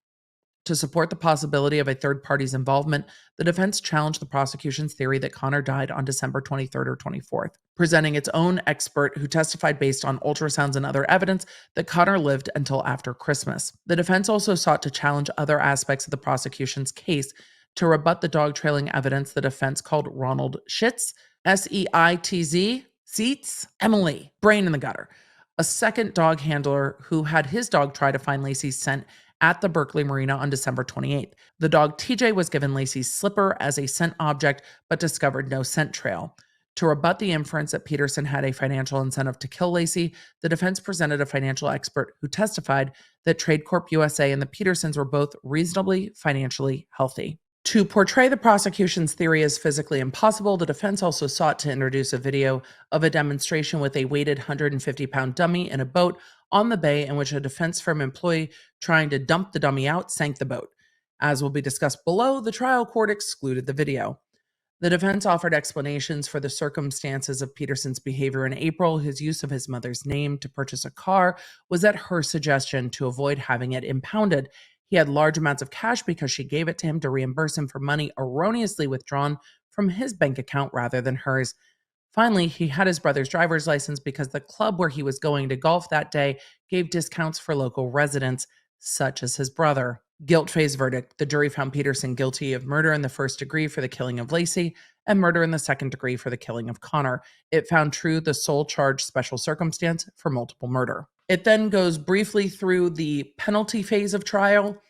To support the possibility of a third party's involvement, the defense challenged the prosecution's theory that Connor died on December 23rd or 24th, presenting its own expert who testified based on ultrasounds and other evidence that Connor lived until after Christmas. The defense also sought to challenge other aspects of the prosecution's case to rebut the dog trailing evidence the defense called Ronald Schitz, Seitz, Seats, Emily, brain in the gutter, a second dog handler who had his dog try to find Laci's scent at the Berkeley Marina on December 28th. The dog TJ was given Laci's slipper as a scent object, but discovered no scent trail. To rebut the inference that Peterson had a financial incentive to kill Laci, the defense presented a financial expert who testified that Trade Corp USA and the Petersons were both reasonably financially healthy. To portray the prosecution's theory as physically impossible, the defense also sought to introduce a video of a demonstration with a weighted 150-pound dummy in a boat on the bay in which a defense firm employee trying to dump the dummy out sank the boat. As will be discussed below, the trial court excluded the video. The defense offered explanations for the circumstances of Peterson's behavior in April. His use of his mother's name to purchase a car was at her suggestion to avoid having it impounded. He had large amounts of cash because she gave it to him to reimburse him for money erroneously withdrawn from his bank account rather than hers. Finally, he had his brother's driver's license because the club where he was going to golf that day gave discounts for local residents, such as his brother. Guilt phase verdict. The jury found Peterson guilty of murder in the first degree for the killing of Laci and murder in the second degree for the killing of Connor. It found true the sole charge special circumstance for multiple murder. It then goes briefly through the penalty phase of trial.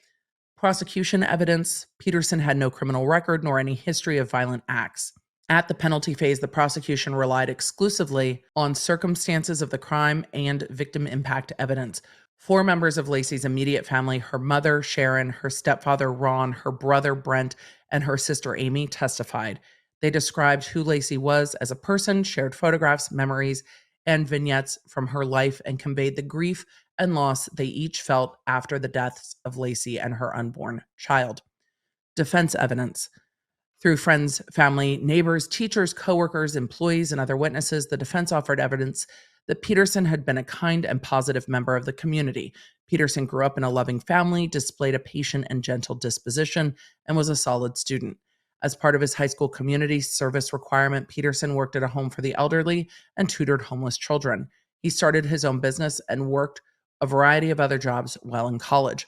Prosecution evidence. Peterson had no criminal record nor any history of violent acts. At the penalty phase, the prosecution relied exclusively on circumstances of the crime and victim impact evidence. 4 members of Laci's immediate family, her mother, Sharon, her stepfather, Ron, her brother, Brent, and her sister, Amy, testified. They described who Laci was as a person, shared photographs, memories, and vignettes from her life, and conveyed the grief and loss they each felt after the deaths of Laci and her unborn child. Defense evidence. Through friends, family, neighbors, teachers, coworkers, employees, and other witnesses, the defense offered evidence that Peterson had been a kind and positive member of the community. Peterson grew up in a loving family, displayed a patient and gentle disposition, and was a solid student. As part of his high school community service requirement, Peterson worked at a home for the elderly and tutored homeless children. He started his own business and worked a variety of other jobs while in college.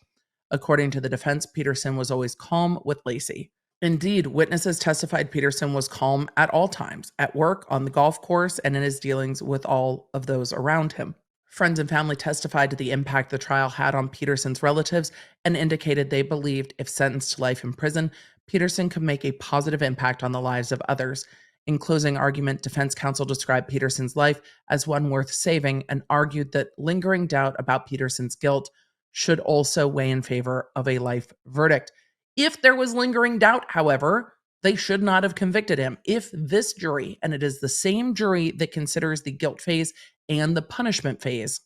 According to the defense, Peterson was always calm with Laci. Indeed, witnesses testified Peterson was calm at all times, at work, on the golf course, and in his dealings with all of those around him. Friends and family testified to the impact the trial had on Peterson's relatives and indicated they believed if sentenced to life in prison, Peterson could make a positive impact on the lives of others. In closing argument, defense counsel described Peterson's life as one worth saving and argued that lingering doubt about Peterson's guilt should also weigh in favor of a life verdict. If there was lingering doubt, however, they should not have convicted him. If this jury, and it is the same jury that considers the guilt phase and the punishment phase,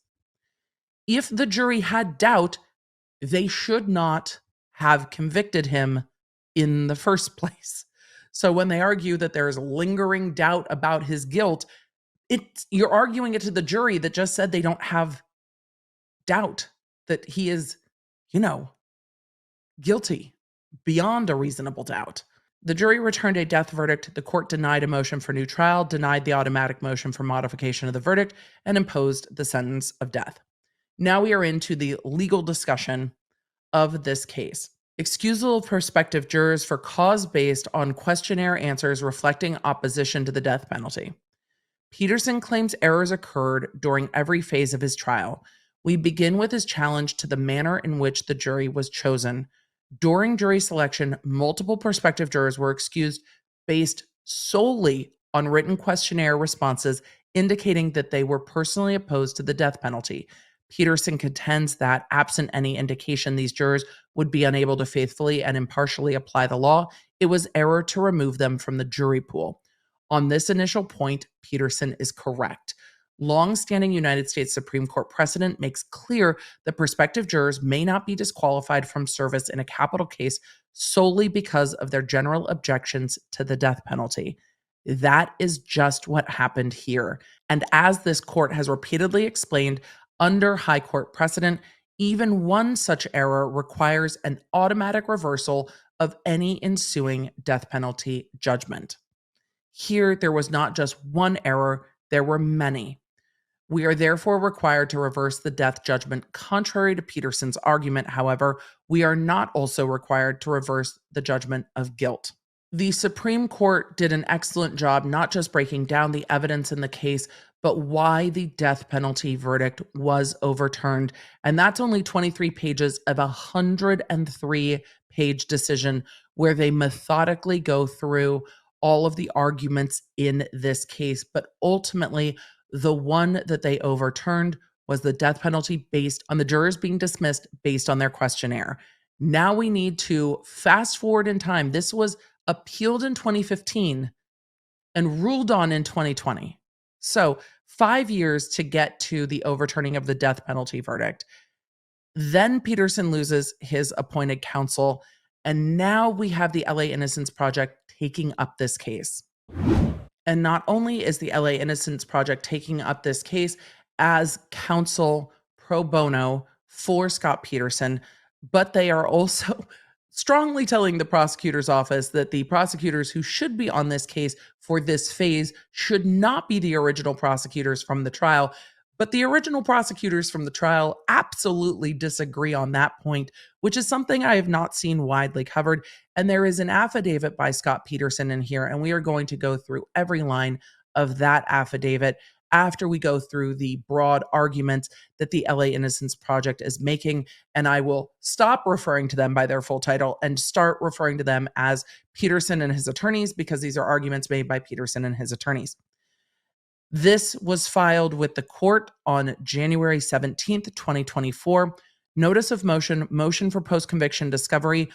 if the jury had doubt, they should not have convicted him in the first place. So when they argue that there is lingering doubt about his guilt, you're arguing it to the jury that just said they don't have doubt that he is, guilty beyond a reasonable doubt. The jury returned a death verdict. The court denied a motion for new trial, denied the automatic motion for modification of the verdict, and imposed the sentence of death. Now we are into the legal discussion of this case. Excusal of prospective jurors for cause based on questionnaire answers reflecting opposition to the death penalty. Peterson claims errors occurred during every phase of his trial. We begin with his challenge to the manner in which the jury was chosen. During jury selection, multiple prospective jurors were excused based solely on written questionnaire responses indicating that they were personally opposed to the death penalty. Peterson contends that, absent any indication these jurors would be unable to faithfully and impartially apply the law, it was error to remove them from the jury pool. On this initial point, Peterson is correct. Long-standing United States Supreme Court precedent makes clear that prospective jurors may not be disqualified from service in a capital case solely because of their general objections to the death penalty. That is just what happened here. And as this court has repeatedly explained, under high court precedent, even one such error requires an automatic reversal of any ensuing death penalty judgment. Here, there was not just one error, there were many. We are therefore required to reverse the death judgment. Contrary to Peterson's argument, however, we are not also required to reverse the judgment of guilt. The Supreme Court did an excellent job not just breaking down the evidence in the case, but why the death penalty verdict was overturned. And that's only 23 pages of a 103-page decision where they methodically go through all of the arguments in this case. But ultimately, the one that they overturned was the death penalty based on the jurors being dismissed based on their questionnaire. Now we need to fast forward in time. This was appealed in 2015 and ruled on in 2020. So 5 years to get to the overturning of the death penalty verdict. Then Peterson loses his appointed counsel, and now we have the LA Innocence Project taking up this case. And not only is the LA Innocence Project taking up this case as counsel pro bono for Scott Peterson, but they are also strongly telling the prosecutor's office that the prosecutors who should be on this case for this phase should not be the original prosecutors from the trial. But the original prosecutors from the trial absolutely disagree on that point, which is something I have not seen widely covered. And there is an affidavit by Scott Peterson in here, and we are going to go through every line of that affidavit after we go through the broad arguments that the LA Innocence Project is making. And I will stop referring to them by their full title and start referring to them as Peterson and his attorneys, because these are arguments made by Peterson and his attorneys. This was filed with the court on January 17th, 2024. Notice of motion for post-conviction discovery,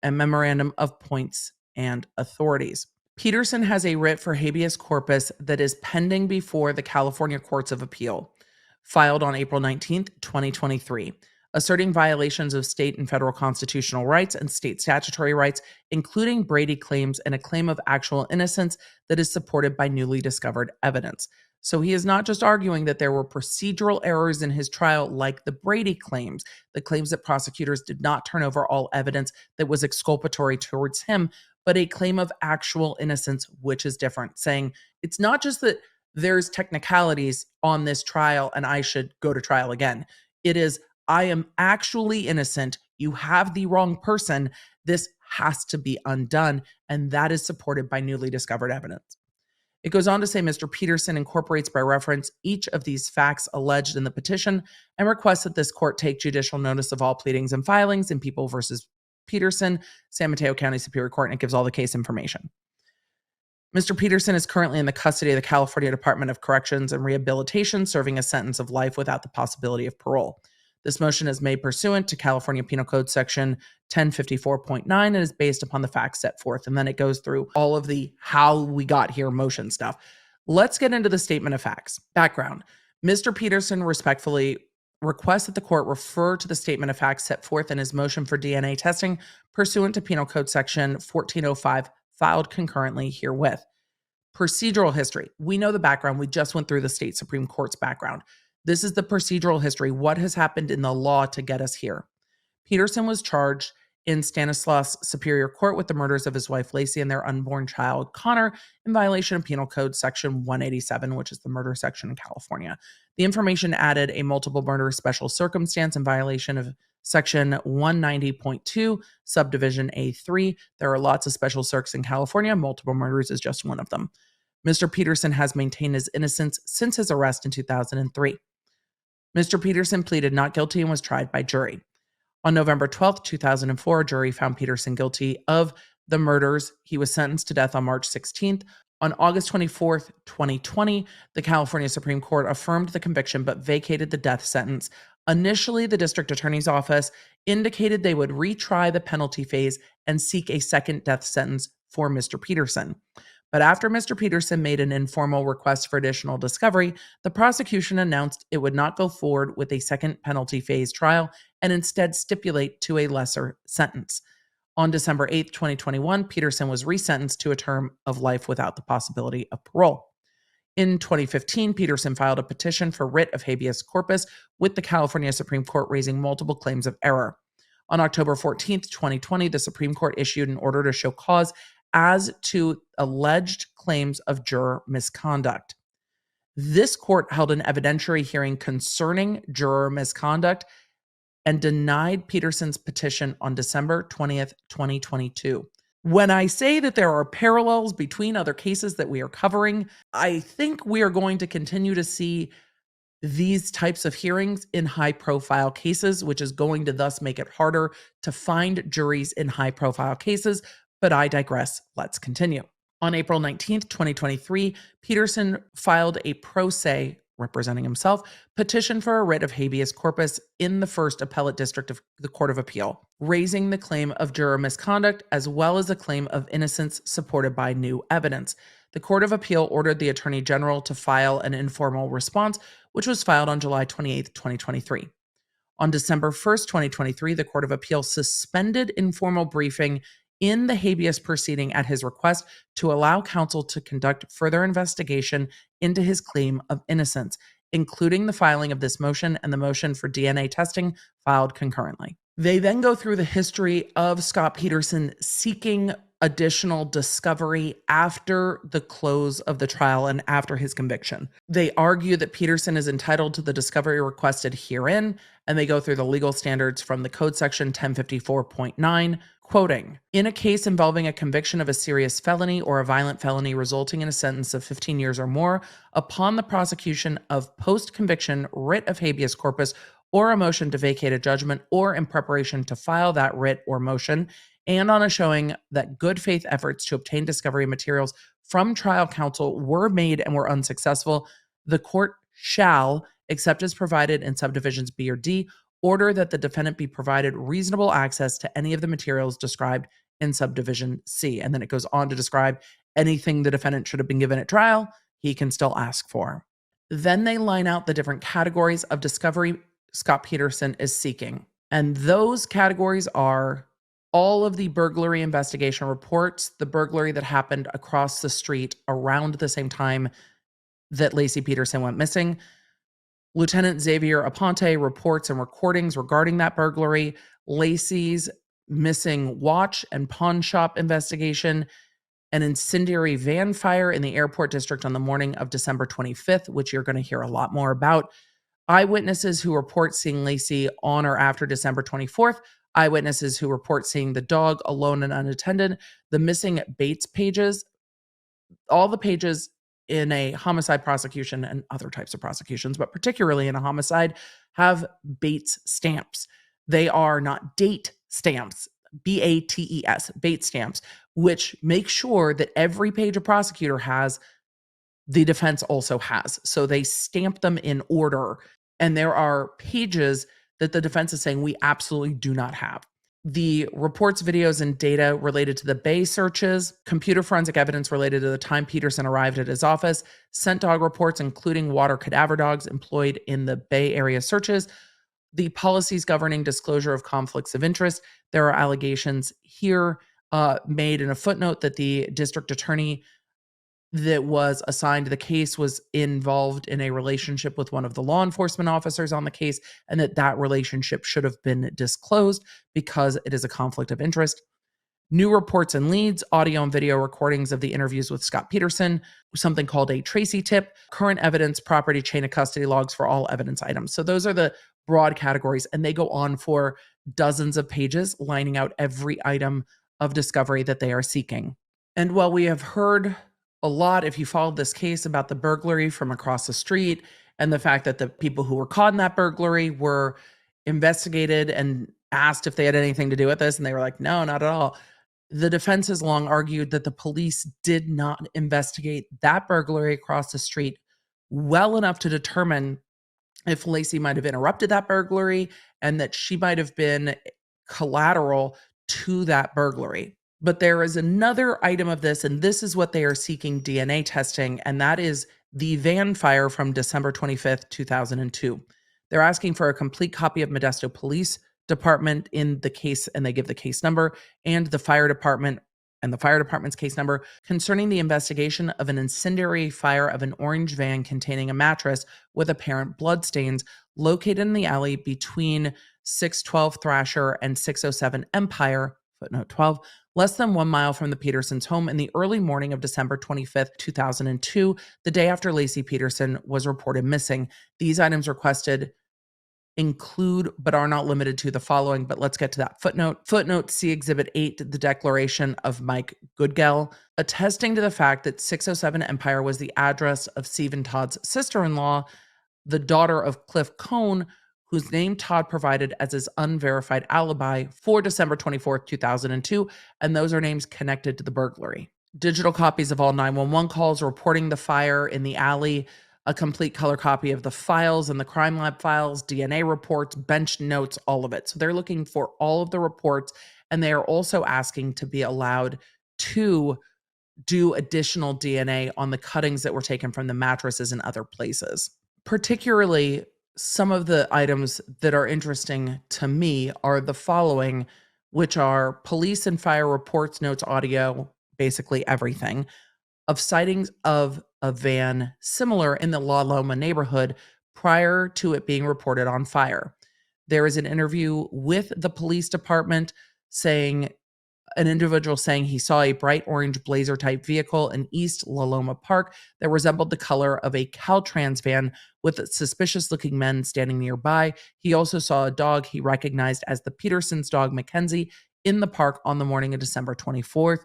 and memorandum of points and authorities. Peterson has a writ for habeas corpus that is pending before the California Courts of Appeal, filed on April 19th, 2023. asserting violations of state and federal constitutional rights and state statutory rights, including Brady claims and a claim of actual innocence that is supported by newly discovered evidence. So he is not just arguing that there were procedural errors in his trial like the Brady claims, the claims that prosecutors did not turn over all evidence that was exculpatory towards him, but a claim of actual innocence, which is different, saying it's not just that there's technicalities on this trial and I should go to trial again. It is, I am actually innocent. You have the wrong person. This has to be undone. And that is supported by newly discovered evidence. It goes on to say Mr. Peterson incorporates by reference each of these facts alleged in the petition and requests that this court take judicial notice of all pleadings and filings in People versus Peterson, San Mateo County Superior Court, and it gives all the case information. Mr. Peterson is currently in the custody of the California Department of Corrections and Rehabilitation, serving a sentence of life without the possibility of parole. This motion is made pursuant to California Penal Code Section 1054.9 and is based upon the facts set forth. And then it goes through all of the how we got here motion stuff. Let's get into the statement of facts. Background. Mr. Peterson respectfully requests that the court refer to the statement of facts set forth in his motion for DNA testing pursuant to Penal Code Section 1405, filed concurrently herewith. Procedural history. We know the background. We just went through the state Supreme Court's background. This is the procedural history. What has happened in the law to get us here? Peterson was charged in Stanislaus Superior Court with the murders of his wife Laci and their unborn child Connor in violation of Penal Code Section 187, which is the murder section in California. The information added a multiple murder special circumstance in violation of Section 190.2, Subdivision A3. There are lots of special circs in California. Multiple murders is just one of them. Mr. Peterson has maintained his innocence since his arrest in 2003. Mr. Peterson pleaded not guilty and was tried by jury. On November 12, 2004, a jury found Peterson guilty of the murders. He was sentenced to death on March 16th. On August 24th, 2020, the California Supreme Court affirmed the conviction but vacated the death sentence. Initially, the district attorney's office indicated they would retry the penalty phase and seek a second death sentence for Mr. Peterson. But after Mr. Peterson made an informal request for additional discovery, the prosecution announced it would not go forward with a second penalty phase trial and instead stipulate to a lesser sentence. On December 8, 2021, Peterson was resentenced to a term of life without the possibility of parole. In 2015, Peterson filed a petition for writ of habeas corpus with the California Supreme Court, raising multiple claims of error. On October 14, 2020, the Supreme Court issued an order to show cause as to alleged claims of juror misconduct. This court held an evidentiary hearing concerning juror misconduct and denied Peterson's petition on December 20th, 2022. When I say that there are parallels between other cases that we are covering, I think we are going to continue to see these types of hearings in high-profile cases, which is going to thus make it harder to find juries in high-profile cases. But I digress. Let's continue. On April 19th, 2023, Peterson filed a pro se, representing himself, petition for a writ of habeas corpus in the First Appellate District of the Court of Appeal, raising the claim of juror misconduct as well as a claim of innocence supported by new evidence. The Court of Appeal ordered the Attorney General to file an informal response, which was filed on July 28th, 2023. On December 1st, 2023, the Court of Appeal suspended informal briefing in the habeas proceeding at his request to allow counsel to conduct further investigation into his claim of innocence, including the filing of this motion and the motion for DNA testing filed concurrently. They then go through the history of Scott Peterson seeking additional discovery after the close of the trial and after his conviction. They argue that Peterson is entitled to the discovery requested herein, and they go through the legal standards from the code section 1054.9, quoting, "In a case involving a conviction of a serious felony or a violent felony resulting in a sentence of 15 years or more, upon the prosecution of post-conviction writ of habeas corpus or a motion to vacate a judgment or in preparation to file that writ or motion, and on a showing that good faith efforts to obtain discovery materials from trial counsel were made and were unsuccessful, the court shall, except as provided in subdivisions B or D, order that the defendant be provided reasonable access to any of the materials described in subdivision C." And then it goes on to describe anything the defendant should have been given at trial, he can still ask for. Then they line out the different categories of discovery Scott Peterson is seeking. And those categories are all of the burglary investigation reports, the burglary that happened across the street around the same time that Laci Peterson went missing. Lieutenant Xavier Aponte reports and recordings regarding that burglary, Laci's missing watch and pawn shop investigation, an incendiary van fire in the airport district on the morning of December 25th, which you're going to hear a lot more about. Eyewitnesses who report seeing Laci on or after December 24th. Eyewitnesses who report seeing the dog alone and unattended. The missing Bates pages. All the pages in a homicide prosecution and other types of prosecutions, but particularly in a homicide, have Bates stamps. They are not date stamps, BATES, Bates stamps, which make sure that every page a prosecutor has, the defense also has. So they stamp them in order. And there are pages that the defense is saying we absolutely do not have. The reports, videos, and data related to the Bay searches, computer forensic evidence related to the time Peterson arrived at his office, scent dog reports, including water cadaver dogs employed in the Bay Area searches, the policies governing disclosure of conflicts of interest. There are allegations here made in a footnote that the district attorney that was assigned the case was involved in a relationship with one of the law enforcement officers on the case, and that relationship should have been disclosed because it is a conflict of interest. New reports and leads, audio and video recordings of the interviews with Scott Peterson, something called a Tracy tip, current evidence, property chain of custody logs for all evidence items. So those are the broad categories, and they go on for dozens of pages, lining out every item of discovery that they are seeking. And while we have heard a lot, if you followed this case, about the burglary from across the street and the fact that the people who were caught in that burglary were investigated and asked if they had anything to do with this, and they were like, no, not at all. The defense has long argued that the police did not investigate that burglary across the street well enough to determine if Laci might have interrupted that burglary and that she might have been collateral to that burglary. But there is another item of this, and this is what they are seeking DNA testing, and that is the van fire from December 25th, 2002. They're asking for a complete copy of Modesto Police Department in the case, and they give the case number, and the fire department and the fire department's case number concerning the investigation of an incendiary fire of an orange van containing a mattress with apparent bloodstains located in the alley between 612 Thrasher and 607 Empire, footnote 12, less than 1 mile from the Petersons' home in the early morning of December 25th, 2002, the day after Laci Peterson was reported missing. These items requested include, but are not limited to, the following, but let's get to that footnote. Footnote C, Exhibit 8, the declaration of Mike Goodgell, attesting to the fact that 607 Empire was the address of Stephen Todd's sister-in-law, the daughter of Cliff Cohn, whose name Todd provided as his unverified alibi for December 24th, 2002, and those are names connected to the burglary. Digital copies of all 911 calls reporting the fire in the alley, a complete color copy of the files and the crime lab files, DNA reports, bench notes, all of it. So they're looking for all of the reports, and they are also asking to be allowed to do additional DNA on the cuttings that were taken from the mattresses and other places. Particularly, some of the items that are interesting to me are the following, which are police and fire reports, notes, audio, basically everything, of sightings of a van similar in the La Loma neighborhood prior to it being reported on fire. There is an interview with the police department saying, an individual saying he saw a bright orange Blazer type vehicle in East La Loma Park that resembled the color of a Caltrans van with suspicious looking men standing nearby. He also saw a dog he recognized as the Petersons' dog Mackenzie in the park on the morning of December 24th.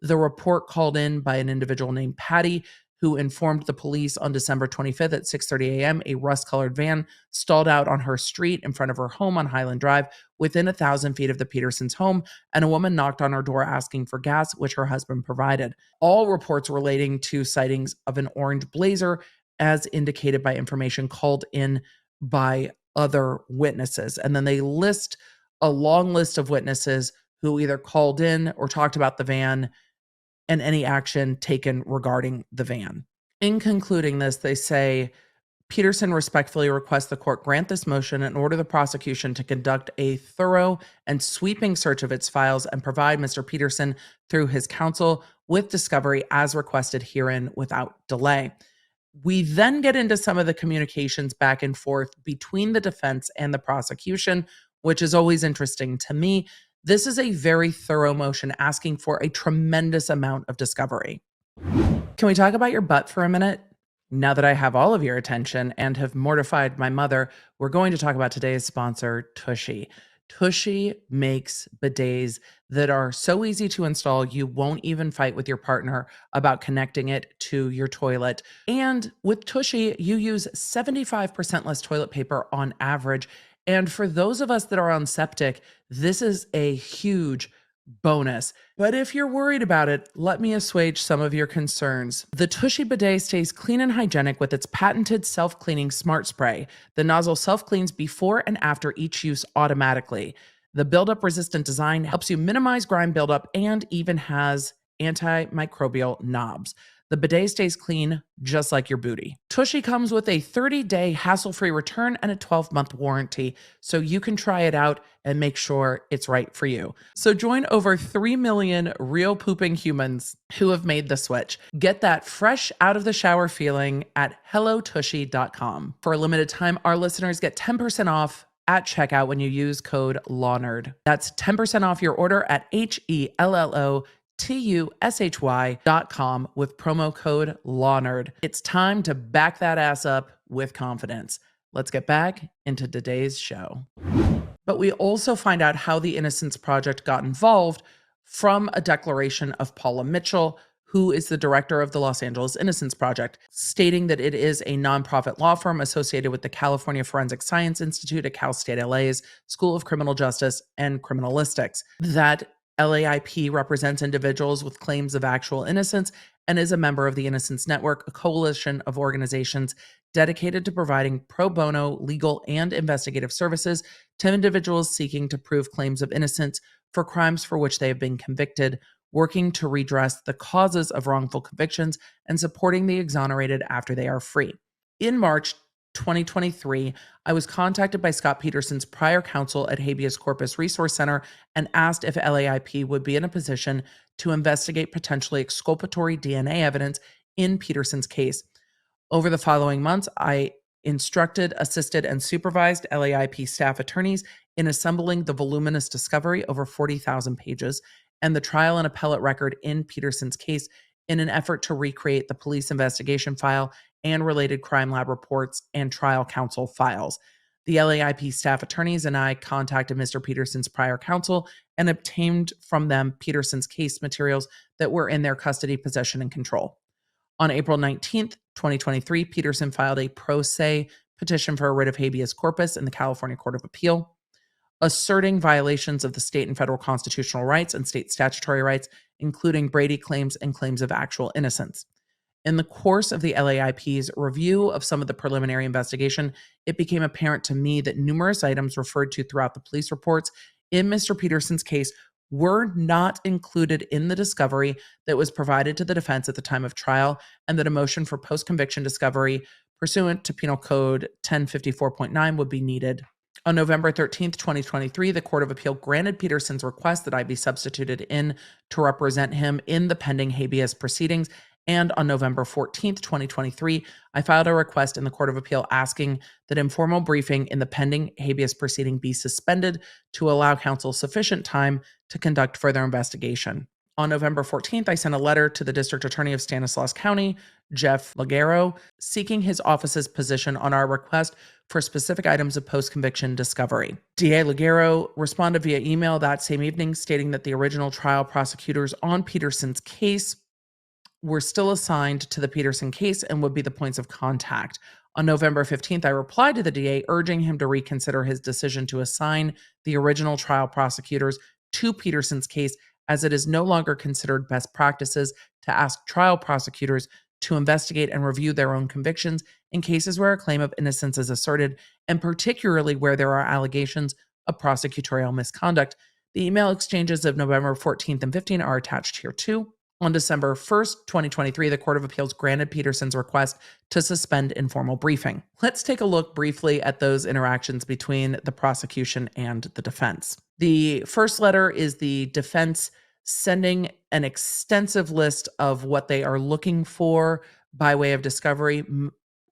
The report called in by an individual named Patty, who informed the police on December 25th at 6:30 a.m. a rust-colored van stalled out on her street in front of her home on Highland Drive within 1,000 feet of the Petersons' home, and a woman knocked on her door asking for gas, which her husband provided. All reports relating to sightings of an orange Blazer, as indicated by information called in by other witnesses. And then they list a long list of witnesses who either called in or talked about the van and any action taken regarding the van. In concluding this, they say Peterson respectfully requests the court grant this motion and order the prosecution to conduct a thorough and sweeping search of its files and provide Mr. Peterson, through his counsel, with discovery as requested herein without delay. We then get into some of the communications back and forth between the defense and the prosecution, which is always interesting to me. This is a very thorough motion asking for a tremendous amount of discovery. Can we talk about your butt for a minute? Now that I have all of your attention and have mortified my mother, we're going to talk about today's sponsor, Tushy. Tushy makes bidets that are so easy to install, you won't even fight with your partner about connecting it to your toilet. And with Tushy, you use 75% less toilet paper on average. And for those of us that are on septic, this is a huge bonus. But if you're worried about it, let me assuage some of your concerns. The Tushy bidet stays clean and hygienic with its patented self-cleaning smart spray. The nozzle self-cleans before and after each use automatically. The buildup resistant design helps you minimize grime buildup and even has antimicrobial knobs. The bidet stays clean just like your booty. Tushy comes with a 30-day hassle-free return and a 12-month warranty, so you can try it out and make sure it's right for you. So join over 3 million real pooping humans who have made the switch. Get that fresh out of the shower feeling at hellotushy.com. For a limited time, our listeners get 10% off at checkout when you use code LAWNERD. That's 10% off your order at HELLOTUSHY.com with promo code LAWNERD. It's time to back that ass up with confidence. Let's get back into today's show. But we also find out how the Innocence Project got involved from a declaration of Paula Mitchell, who is the director of the Los Angeles Innocence Project, stating that it is a nonprofit law firm associated with the California Forensic Science Institute at Cal State LA's School of Criminal Justice and Criminalistics. That LAIP represents individuals with claims of actual innocence and is a member of the Innocence Network, a coalition of organizations dedicated to providing pro bono legal and investigative services to individuals seeking to prove claims of innocence for crimes for which they have been convicted, working to redress the causes of wrongful convictions and supporting the exonerated after they are free. In March 2023, I was contacted by Scott Peterson's prior counsel at Habeas Corpus Resource Center and asked if LAIP would be in a position to investigate potentially exculpatory DNA evidence in Peterson's case. Over the following months, I instructed, assisted, and supervised LAIP staff attorneys in assembling the voluminous discovery over 40,000 pages and the trial and appellate record in Peterson's case in an effort to recreate the police investigation file and related crime lab reports and trial counsel files. The LAIP staff attorneys and I contacted Mr. Peterson's prior counsel and obtained from them Peterson's case materials that were in their custody, possession, and control. On April 19th, 2023, Peterson filed a pro se petition for a writ of habeas corpus in the California Court of Appeal, asserting violations of the state and federal constitutional rights and state statutory rights, including Brady claims and claims of actual innocence. In the course of the LAIP's review of some of the preliminary investigation, it became apparent to me that numerous items referred to throughout the police reports in Mr. Peterson's case were not included in the discovery that was provided to the defense at the time of trial, and that a motion for post-conviction discovery pursuant to Penal Code 1054.9 would be needed. On November 13th, 2023, the Court of Appeal granted Peterson's request that I be substituted in to represent him in the pending habeas proceedings. And on November 14th, 2023, I filed a request in the Court of Appeal asking that informal briefing in the pending habeas proceeding be suspended to allow counsel sufficient time to conduct further investigation. On November 14th, I sent a letter to the District Attorney of Stanislaus County, Jeff Ligero, seeking his office's position on our request for specific items of post-conviction discovery. DA Ligero responded via email that same evening, stating that the original trial prosecutors on Peterson's case were still assigned to the Peterson case and would be the points of contact. On November 15th, I replied to the DA urging him to reconsider his decision to assign the original trial prosecutors to Peterson's case, as it is no longer considered best practices to ask trial prosecutors to investigate and review their own convictions in cases where a claim of innocence is asserted, and particularly where there are allegations of prosecutorial misconduct. The email exchanges of November 14th and 15th are attached here too. On December 1st, 2023, the Court of Appeals granted Peterson's request to suspend informal briefing. Let's take a look briefly at those interactions between the prosecution and the defense. The first letter is the defense sending an extensive list of what they are looking for by way of discovery,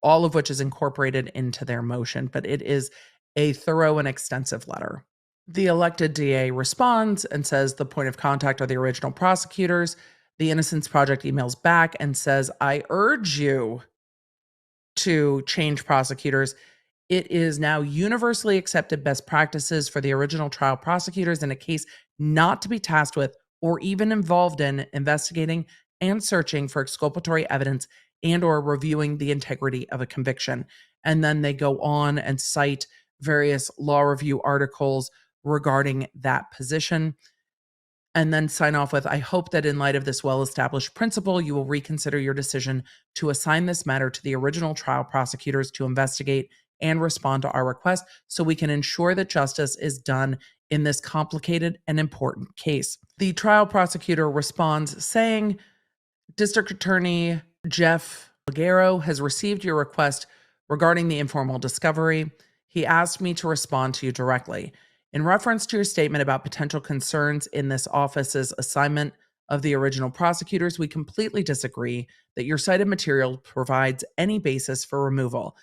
all of which is incorporated into their motion, but it is a thorough and extensive letter. The elected DA responds and says the point of contact are the original prosecutors. The Innocence Project emails back and says, I urge you to change prosecutors. It is now universally accepted best practices for the original trial prosecutors in a case not to be tasked with or even involved in investigating and searching for exculpatory evidence and or reviewing the integrity of a conviction. And then they go on and cite various law review articles regarding that position. And then sign off with, I hope that in light of this well-established principle, you will reconsider your decision to assign this matter to the original trial prosecutors to investigate and respond to our request so we can ensure that justice is done in this complicated and important case. The trial prosecutor responds saying, District Attorney Jeff Ligero has received your request regarding the informal discovery. He asked me to respond to you directly. In reference to your statement about potential concerns in this office's assignment of the original prosecutors, we completely disagree that your cited material provides any basis for removal.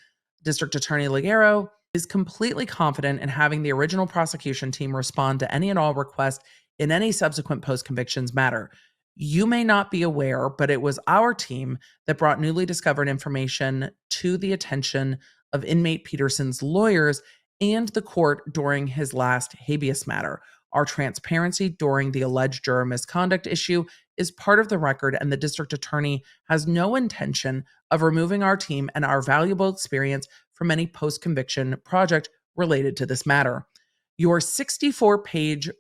District Attorney Ligero is completely confident in having the original prosecution team respond to any and all requests in any subsequent post-convictions matter. You may not be aware, but it was our team that brought newly discovered information to the attention of inmate Peterson's lawyers and the court during his last habeas matter. Our transparency during the alleged juror misconduct issue is part of the record, and the district attorney has no intention of removing our team and our valuable experience from any post-conviction project related to this matter. Your 64-page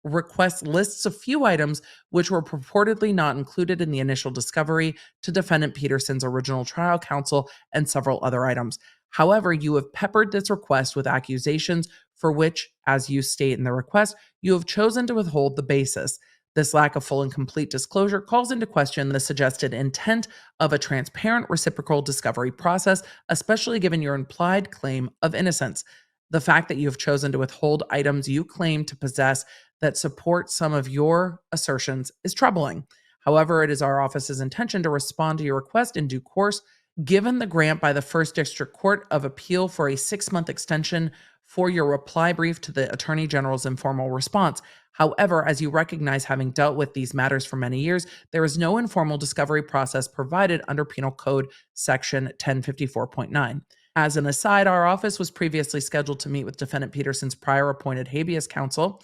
request lists a few items which were purportedly not included in the initial discovery to defendant Peterson's original trial counsel and several other items. However, you have peppered this request with accusations for which, as you state in the request, you have chosen to withhold the basis. This lack of full and complete disclosure calls into question the suggested intent of a transparent reciprocal discovery process, especially given your implied claim of innocence. The fact that you have chosen to withhold items you claim to possess that support some of your assertions is troubling. However, it is our office's intention to respond to your request in due course, given the grant by the First District Court of Appeal for a 6-month extension for your reply brief to the Attorney General's informal response. However, as you recognize, having dealt with these matters for many years, there is no informal discovery process provided under Penal Code Section 1054.9. As an aside, our office was previously scheduled to meet with defendant Peterson's prior appointed habeas counsel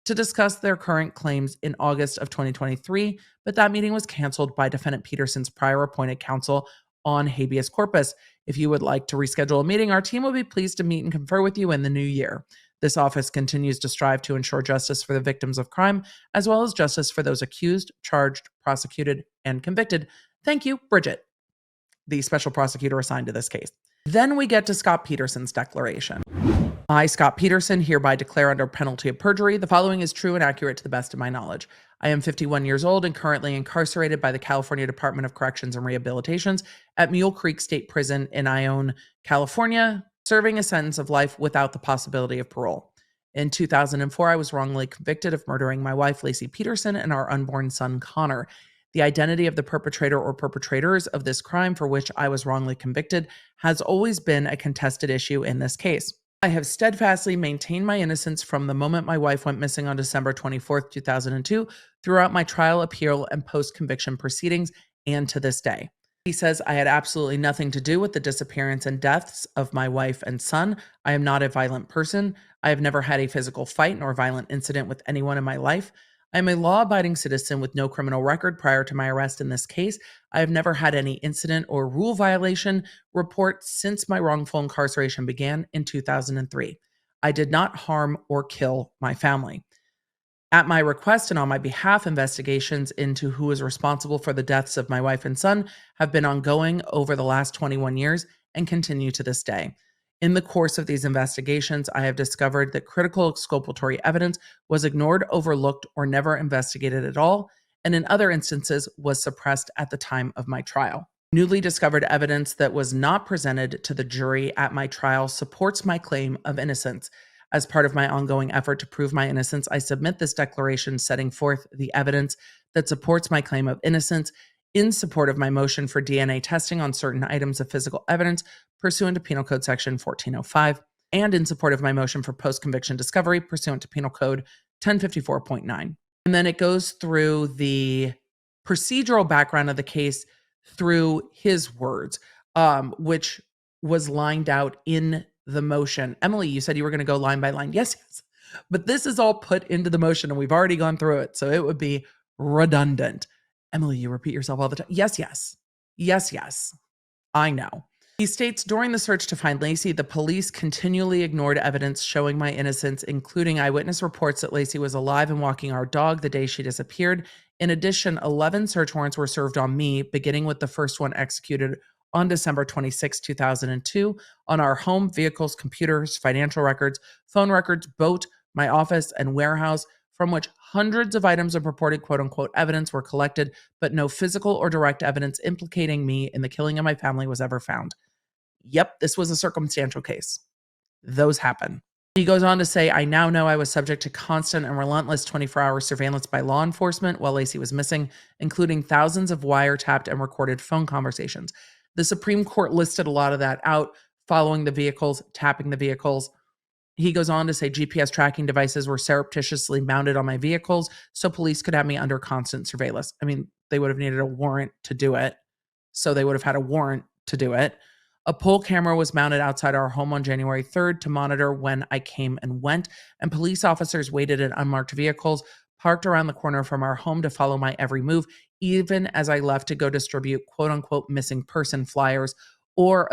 to discuss their current claims in August of 2023, but that meeting was canceled by defendant Peterson's prior appointed counsel on habeas corpus. If you would like to reschedule a meeting, our team will be pleased to meet and confer with you in the new year. This office continues to strive to ensure justice for the victims of crime, as well as justice for those accused, charged, prosecuted, and convicted. Thank you, Bridget, the special prosecutor assigned to this case. Then we get to Scott Peterson's declaration. I, Scott Peterson, hereby declare under penalty of perjury, the following is true and accurate to the best of my knowledge. I am 51 years old and currently incarcerated by the California Department of Corrections and Rehabilitations at Mule Creek State Prison in Ione, California, serving a sentence of life without the possibility of parole. In 2004, I was wrongly convicted of murdering my wife, Laci Peterson, and our unborn son, Connor. The identity of the perpetrator or perpetrators of this crime for which I was wrongly convicted has always been a contested issue in this case. I have steadfastly maintained my innocence from the moment my wife went missing on December 24th, 2002, throughout my trial, appeal, and post-conviction proceedings, and to this day. He says, I had absolutely nothing to do with the disappearance and deaths of my wife and son. I am not a violent person. I have never had a physical fight nor violent incident with anyone in my life. I am a law-abiding citizen with no criminal record prior to my arrest in this case. I have never had any incident or rule violation report since my wrongful incarceration began in 2003. I did not harm or kill my family. At my request and on my behalf, investigations into who is responsible for the deaths of my wife and son have been ongoing over the last 21 years and continue to this day. In the course of these investigations, I have discovered that critical exculpatory evidence was ignored, overlooked, or never investigated at all, and in other instances was suppressed at the time of my trial. Newly discovered evidence that was not presented to the jury at my trial supports my claim of innocence. As part of my ongoing effort to prove my innocence, I submit this declaration setting forth the evidence that supports my claim of innocence in support of my motion for DNA testing on certain items of physical evidence pursuant to Penal Code Section 1405, and in support of my motion for post-conviction discovery pursuant to Penal Code 1054.9. And then it goes through the procedural background of the case through his words, which was lined out in the motion. Emily, you said you were going to go line by line. Yes, yes. But this is all put into the motion and we've already gone through it. So it would be redundant. Emily, you repeat yourself all the time. Yes, yes. Yes, yes. I know. He states, during the search to find Laci, the police continually ignored evidence showing my innocence, including eyewitness reports that Laci was alive and walking our dog the day she disappeared. In addition, 11 search warrants were served on me, beginning with the first one executed on December 26, 2002, on our home, vehicles, computers, financial records, phone records, boat, my office, and warehouse, from which hundreds of items of purported quote-unquote evidence were collected, but no physical or direct evidence implicating me in the killing of my family was ever found. Yep, this was a circumstantial case. Those happen. He goes on to say, I now know I was subject to constant and relentless 24-hour surveillance by law enforcement while Laci was missing, including thousands of wiretapped and recorded phone conversations. The Supreme Court listed a lot of that out, following the vehicles, tapping the vehicles. He goes on to say GPS tracking devices were surreptitiously mounted on my vehicles so police could have me under constant surveillance. I mean, they would have needed a warrant to do it. So they would have had a warrant to do it. A pole camera was mounted outside our home on January 3rd to monitor when I came and went, and police officers waited in unmarked vehicles parked around the corner from our home to follow my every move, even as I left to go distribute quote-unquote missing person flyers or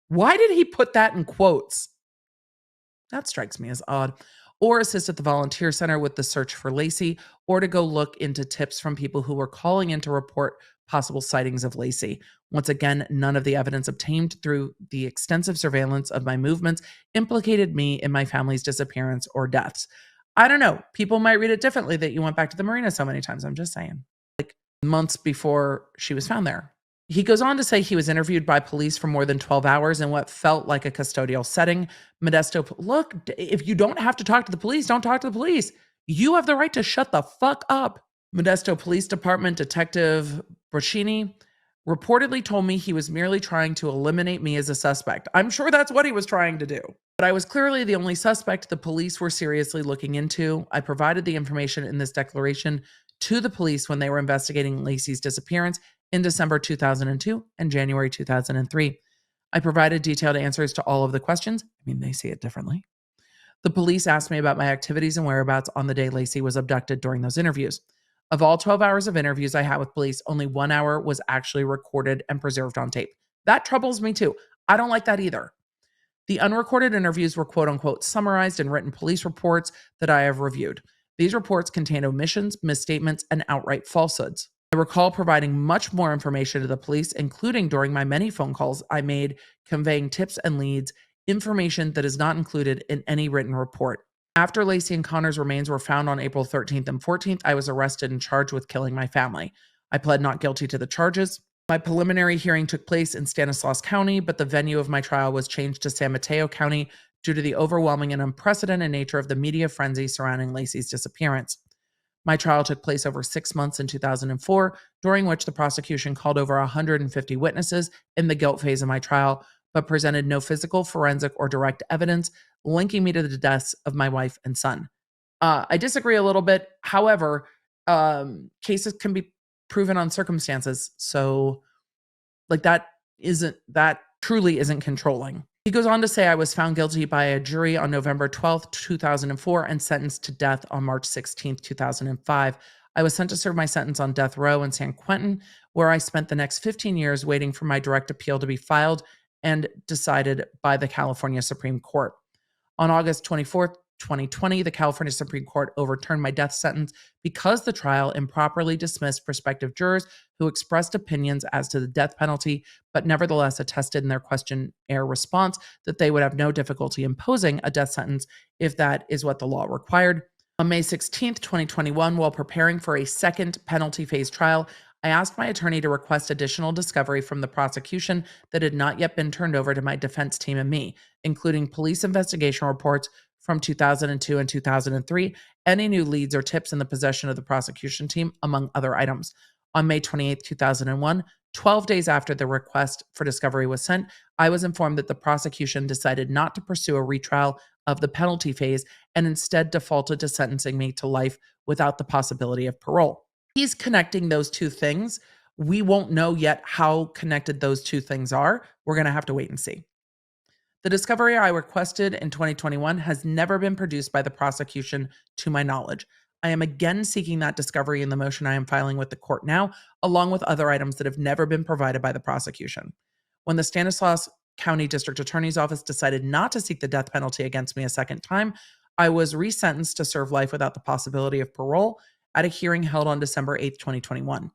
why did he put that in quotes? That strikes me as odd. Or assist at the volunteer center with the search for Laci, or to go look into tips from people who were calling in to report possible sightings of Laci. Once again, none of the evidence obtained through the extensive surveillance of my movements implicated me in my family's disappearance or deaths. I don't know. People might read it differently that you went back to the marina so many times. I'm just saying. Like months before she was found there. He goes on to say he was interviewed by police for more than 12 hours in what felt like a custodial setting. Modesto, look, if you don't have to talk to the police, don't talk to the police. You have the right to shut the fuck up. Modesto Police Department Detective Brocchini reportedly told me he was merely trying to eliminate me as a suspect. I'm sure that's what he was trying to do. But I was clearly the only suspect the police were seriously looking into. I provided the information in this declaration to the police when they were investigating Laci's disappearance in December 2002 and January 2003. I provided detailed answers to all of the questions. I mean, they see it differently. The police asked me about my activities and whereabouts on the day Laci was abducted during those interviews. Of all 12 hours of interviews I had with police, only 1 hour was actually recorded and preserved on tape. That troubles me too. I don't like that either. The unrecorded interviews were quote unquote summarized in written police reports that I have reviewed. These reports contain omissions, misstatements, and outright falsehoods. I recall providing much more information to the police, including during my many phone calls I made conveying tips and leads, information that is not included in any written report. After Laci and Connor's remains were found on April 13th and 14th, I was arrested and charged with killing my family. I pled not guilty to the charges. My preliminary hearing took place in Stanislaus County, but the venue of my trial was changed to San Mateo County due to the overwhelming and unprecedented nature of the media frenzy surrounding Laci's disappearance. My trial took place over 6 months in 2004, during which the prosecution called over 150 witnesses in the guilt phase of my trial, but presented no physical, forensic, or direct evidence linking me to the deaths of my wife and son. I disagree a little bit. However, cases can be proven on circumstances. So like that truly isn't controlling. He goes on to say I was found guilty by a jury on November 12th, 2004 and sentenced to death on March 16th, 2005. I was sent to serve my sentence on death row in San Quentin, where I spent the next 15 years waiting for my direct appeal to be filed and decided by the California Supreme Court. On August 24th, 2020, the California Supreme Court overturned my death sentence because the trial improperly dismissed prospective jurors who expressed opinions as to the death penalty, but nevertheless attested in their questionnaire response that they would have no difficulty imposing a death sentence if that is what the law required. On May 16th, 2021, while preparing for a second penalty phase trial, I asked my attorney to request additional discovery from the prosecution that had not yet been turned over to my defense team and me, including police investigation reports from 2002 and 2003, any new leads or tips in the possession of the prosecution team, among other items. On May 28th, 2001, 12 days after the request for discovery was sent, I was informed that the prosecution decided not to pursue a retrial of the penalty phase and instead defaulted to sentencing me to life without the possibility of parole. He's connecting those two things. We won't know yet how connected those two things are. We're going to have to wait and see. The discovery I requested in 2021 has never been produced by the prosecution to my knowledge. I am again seeking that discovery in the motion I am filing with the court now, along with other items that have never been provided by the prosecution. When the Stanislaus County District Attorney's Office decided not to seek the death penalty against me a second time, I was resentenced to serve life without the possibility of parole at a hearing held on December 8th, 2021.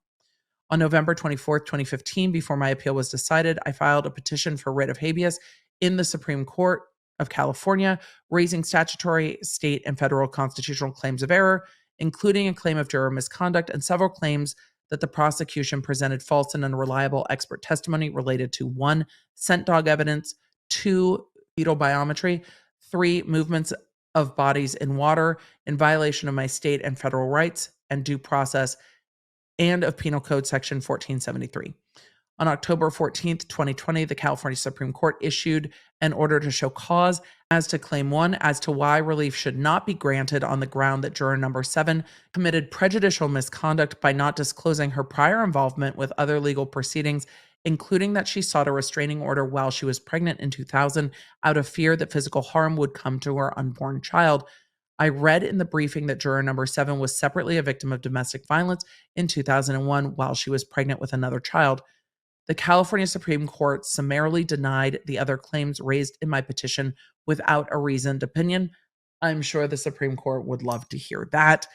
On November 24th, 2015, before my appeal was decided, I filed a petition for writ of habeas in the Supreme Court of California, raising statutory, state, and federal constitutional claims of error, including a claim of juror misconduct and several claims that the prosecution presented false and unreliable expert testimony related to 1, scent dog evidence, 2, fetal biometry, 3, movements of bodies in water in violation of my state and federal rights and due process and of Penal Code Section 1473. On October 14th, 2020, the California Supreme Court issued an order to show cause as to Claim 1 as to why relief should not be granted on the ground that juror number 7 committed prejudicial misconduct by not disclosing her prior involvement with other legal proceedings, including that she sought a restraining order while she was pregnant in 2000 out of fear that physical harm would come to her unborn child. I read in the briefing that juror number 7 was separately a victim of domestic violence in 2001 while she was pregnant with another child. The California Supreme Court summarily denied the other claims raised in my petition without a reasoned opinion. I'm sure the Supreme Court would love to hear that.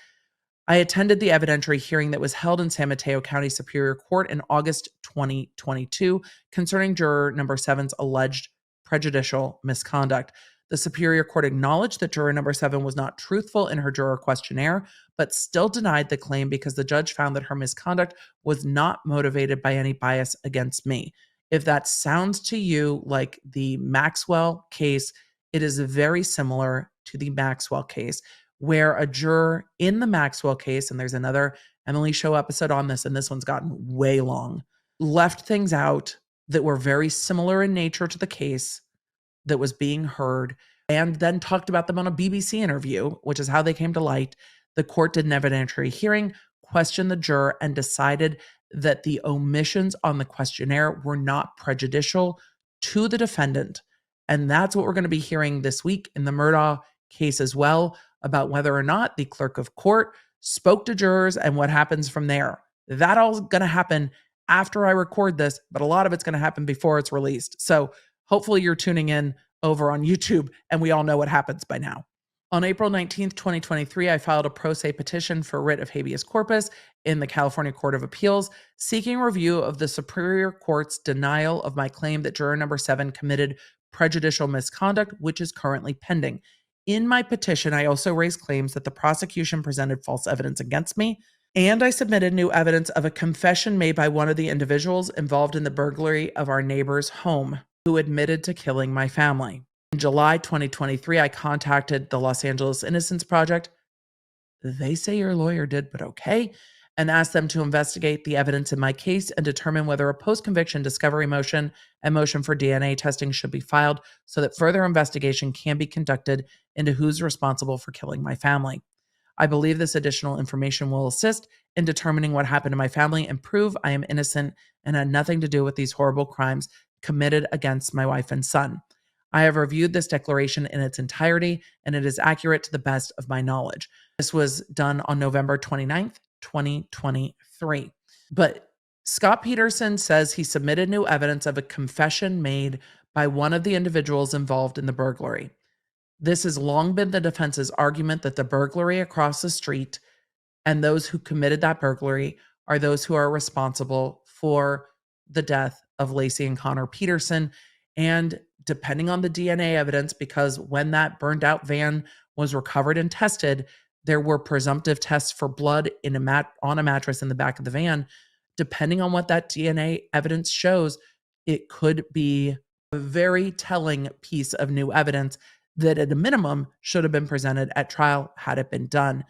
I attended the evidentiary hearing that was held in San Mateo County Superior Court in August 2022 concerning juror number 7's alleged prejudicial misconduct. The Superior Court acknowledged that juror number 7 was not truthful in her juror questionnaire, but still denied the claim because the judge found that her misconduct was not motivated by any bias against me. If that sounds to you like the Maxwell case, it is very similar to the Maxwell case, where a juror in the Maxwell case, and there's another Emily Show episode on this, and this one's gotten way long, left things out that were very similar in nature to the case that was being heard, and then talked about them on a BBC interview, which is how they came to light. The court did an evidentiary hearing, questioned the juror, and decided that the omissions on the questionnaire were not prejudicial to the defendant. And that's what we're going to be hearing this week in the Murdaugh case as well, about whether or not the clerk of court spoke to jurors and what happens from there. That all's going to happen after I record this, but a lot of it's going to happen before it's released. So hopefully you're tuning in over on YouTube and we all know what happens by now. On April 19th, 2023, I filed a pro se petition for writ of habeas corpus in the California Court of Appeals, seeking review of the Superior Court's denial of my claim that juror number 7 committed prejudicial misconduct, which is currently pending. In my petition, I also raised claims that the prosecution presented false evidence against me, and I submitted new evidence of a confession made by one of the individuals involved in the burglary of our neighbor's home, who admitted to killing my family. In July 2023, I contacted the Los Angeles Innocence Project. They say your lawyer did, but okay. And asked them to investigate the evidence in my case and determine whether a post-conviction discovery motion and motion for DNA testing should be filed so that further investigation can be conducted into who's responsible for killing my family. I believe this additional information will assist in determining what happened to my family and prove I am innocent and had nothing to do with these horrible crimes committed against my wife and son. I have reviewed this declaration in its entirety, and it is accurate to the best of my knowledge. This was done on November 29th, 2023. But Scott Peterson says he submitted new evidence of a confession made by one of the individuals involved in the burglary. This has long been the defense's argument that the burglary across the street and those who committed that burglary are those who are responsible for the death of Laci and Connor Peterson. And depending on the DNA evidence, because when that burned out van was recovered and tested, there were presumptive tests for blood on a mattress in the back of the van. Depending on what that DNA evidence shows, it could be a very telling piece of new evidence that at a minimum should have been presented at trial had it been done.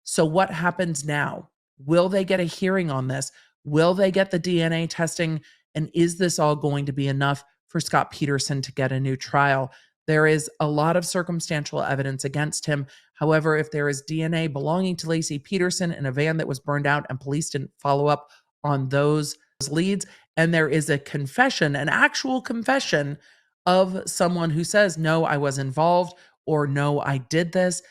So what happens now? Will they get a hearing on this? Will they get the DNA testing? And is this all going to be enough for Scott Peterson to get a new trial? There is a lot of circumstantial evidence against him. However, if there is DNA belonging to Laci Peterson in a van that was burned out and police didn't follow up on those leads, and there is a confession, an actual confession of someone who says, no, I was involved, or no, I did this,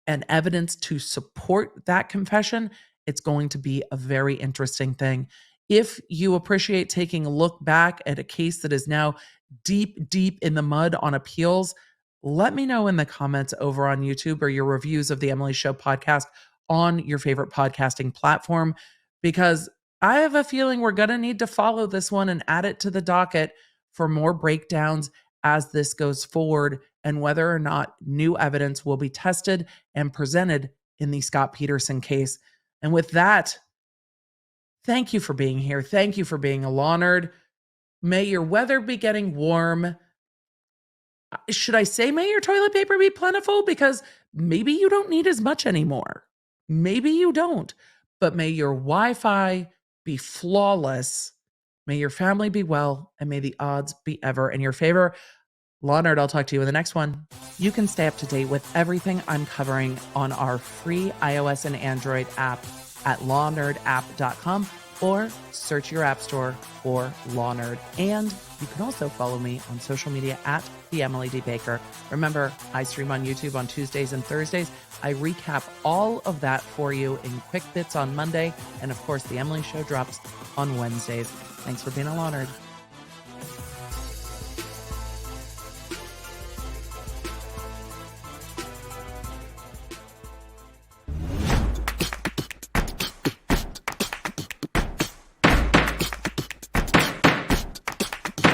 and evidence to support that confession, it's going to be a very interesting thing. If you appreciate taking a look back at a case that is now deep, deep in the mud on appeals, let me know in the comments over on YouTube or your reviews of the Emily Show podcast on your favorite podcasting platform, because I have a feeling we're going to need to follow this one and add it to the docket for more breakdowns as this goes forward, and whether or not new evidence will be tested and presented in the Scott Peterson case. And with that, thank you for being here. Thank you for being a law nerd. May your weather be getting warm. Should I say may your toilet paper be plentiful? Because maybe you don't need as much anymore. Maybe you don't. But may your Wi-Fi be flawless. May your family be well, and may the odds be ever in your favor. Law Nerd, I'll talk to you in the next one. You can stay up to date with everything I'm covering on our free iOS and Android app at lawnerdapp.com, or search your app store for Law Nerd. And you can also follow me on social media at the Emily D. Baker. Remember, I stream on YouTube on Tuesdays and Thursdays. I recap all of that for you in quick bits on Monday. And of course, the Emily Show drops on Wednesdays. Thanks for being a Law Nerd.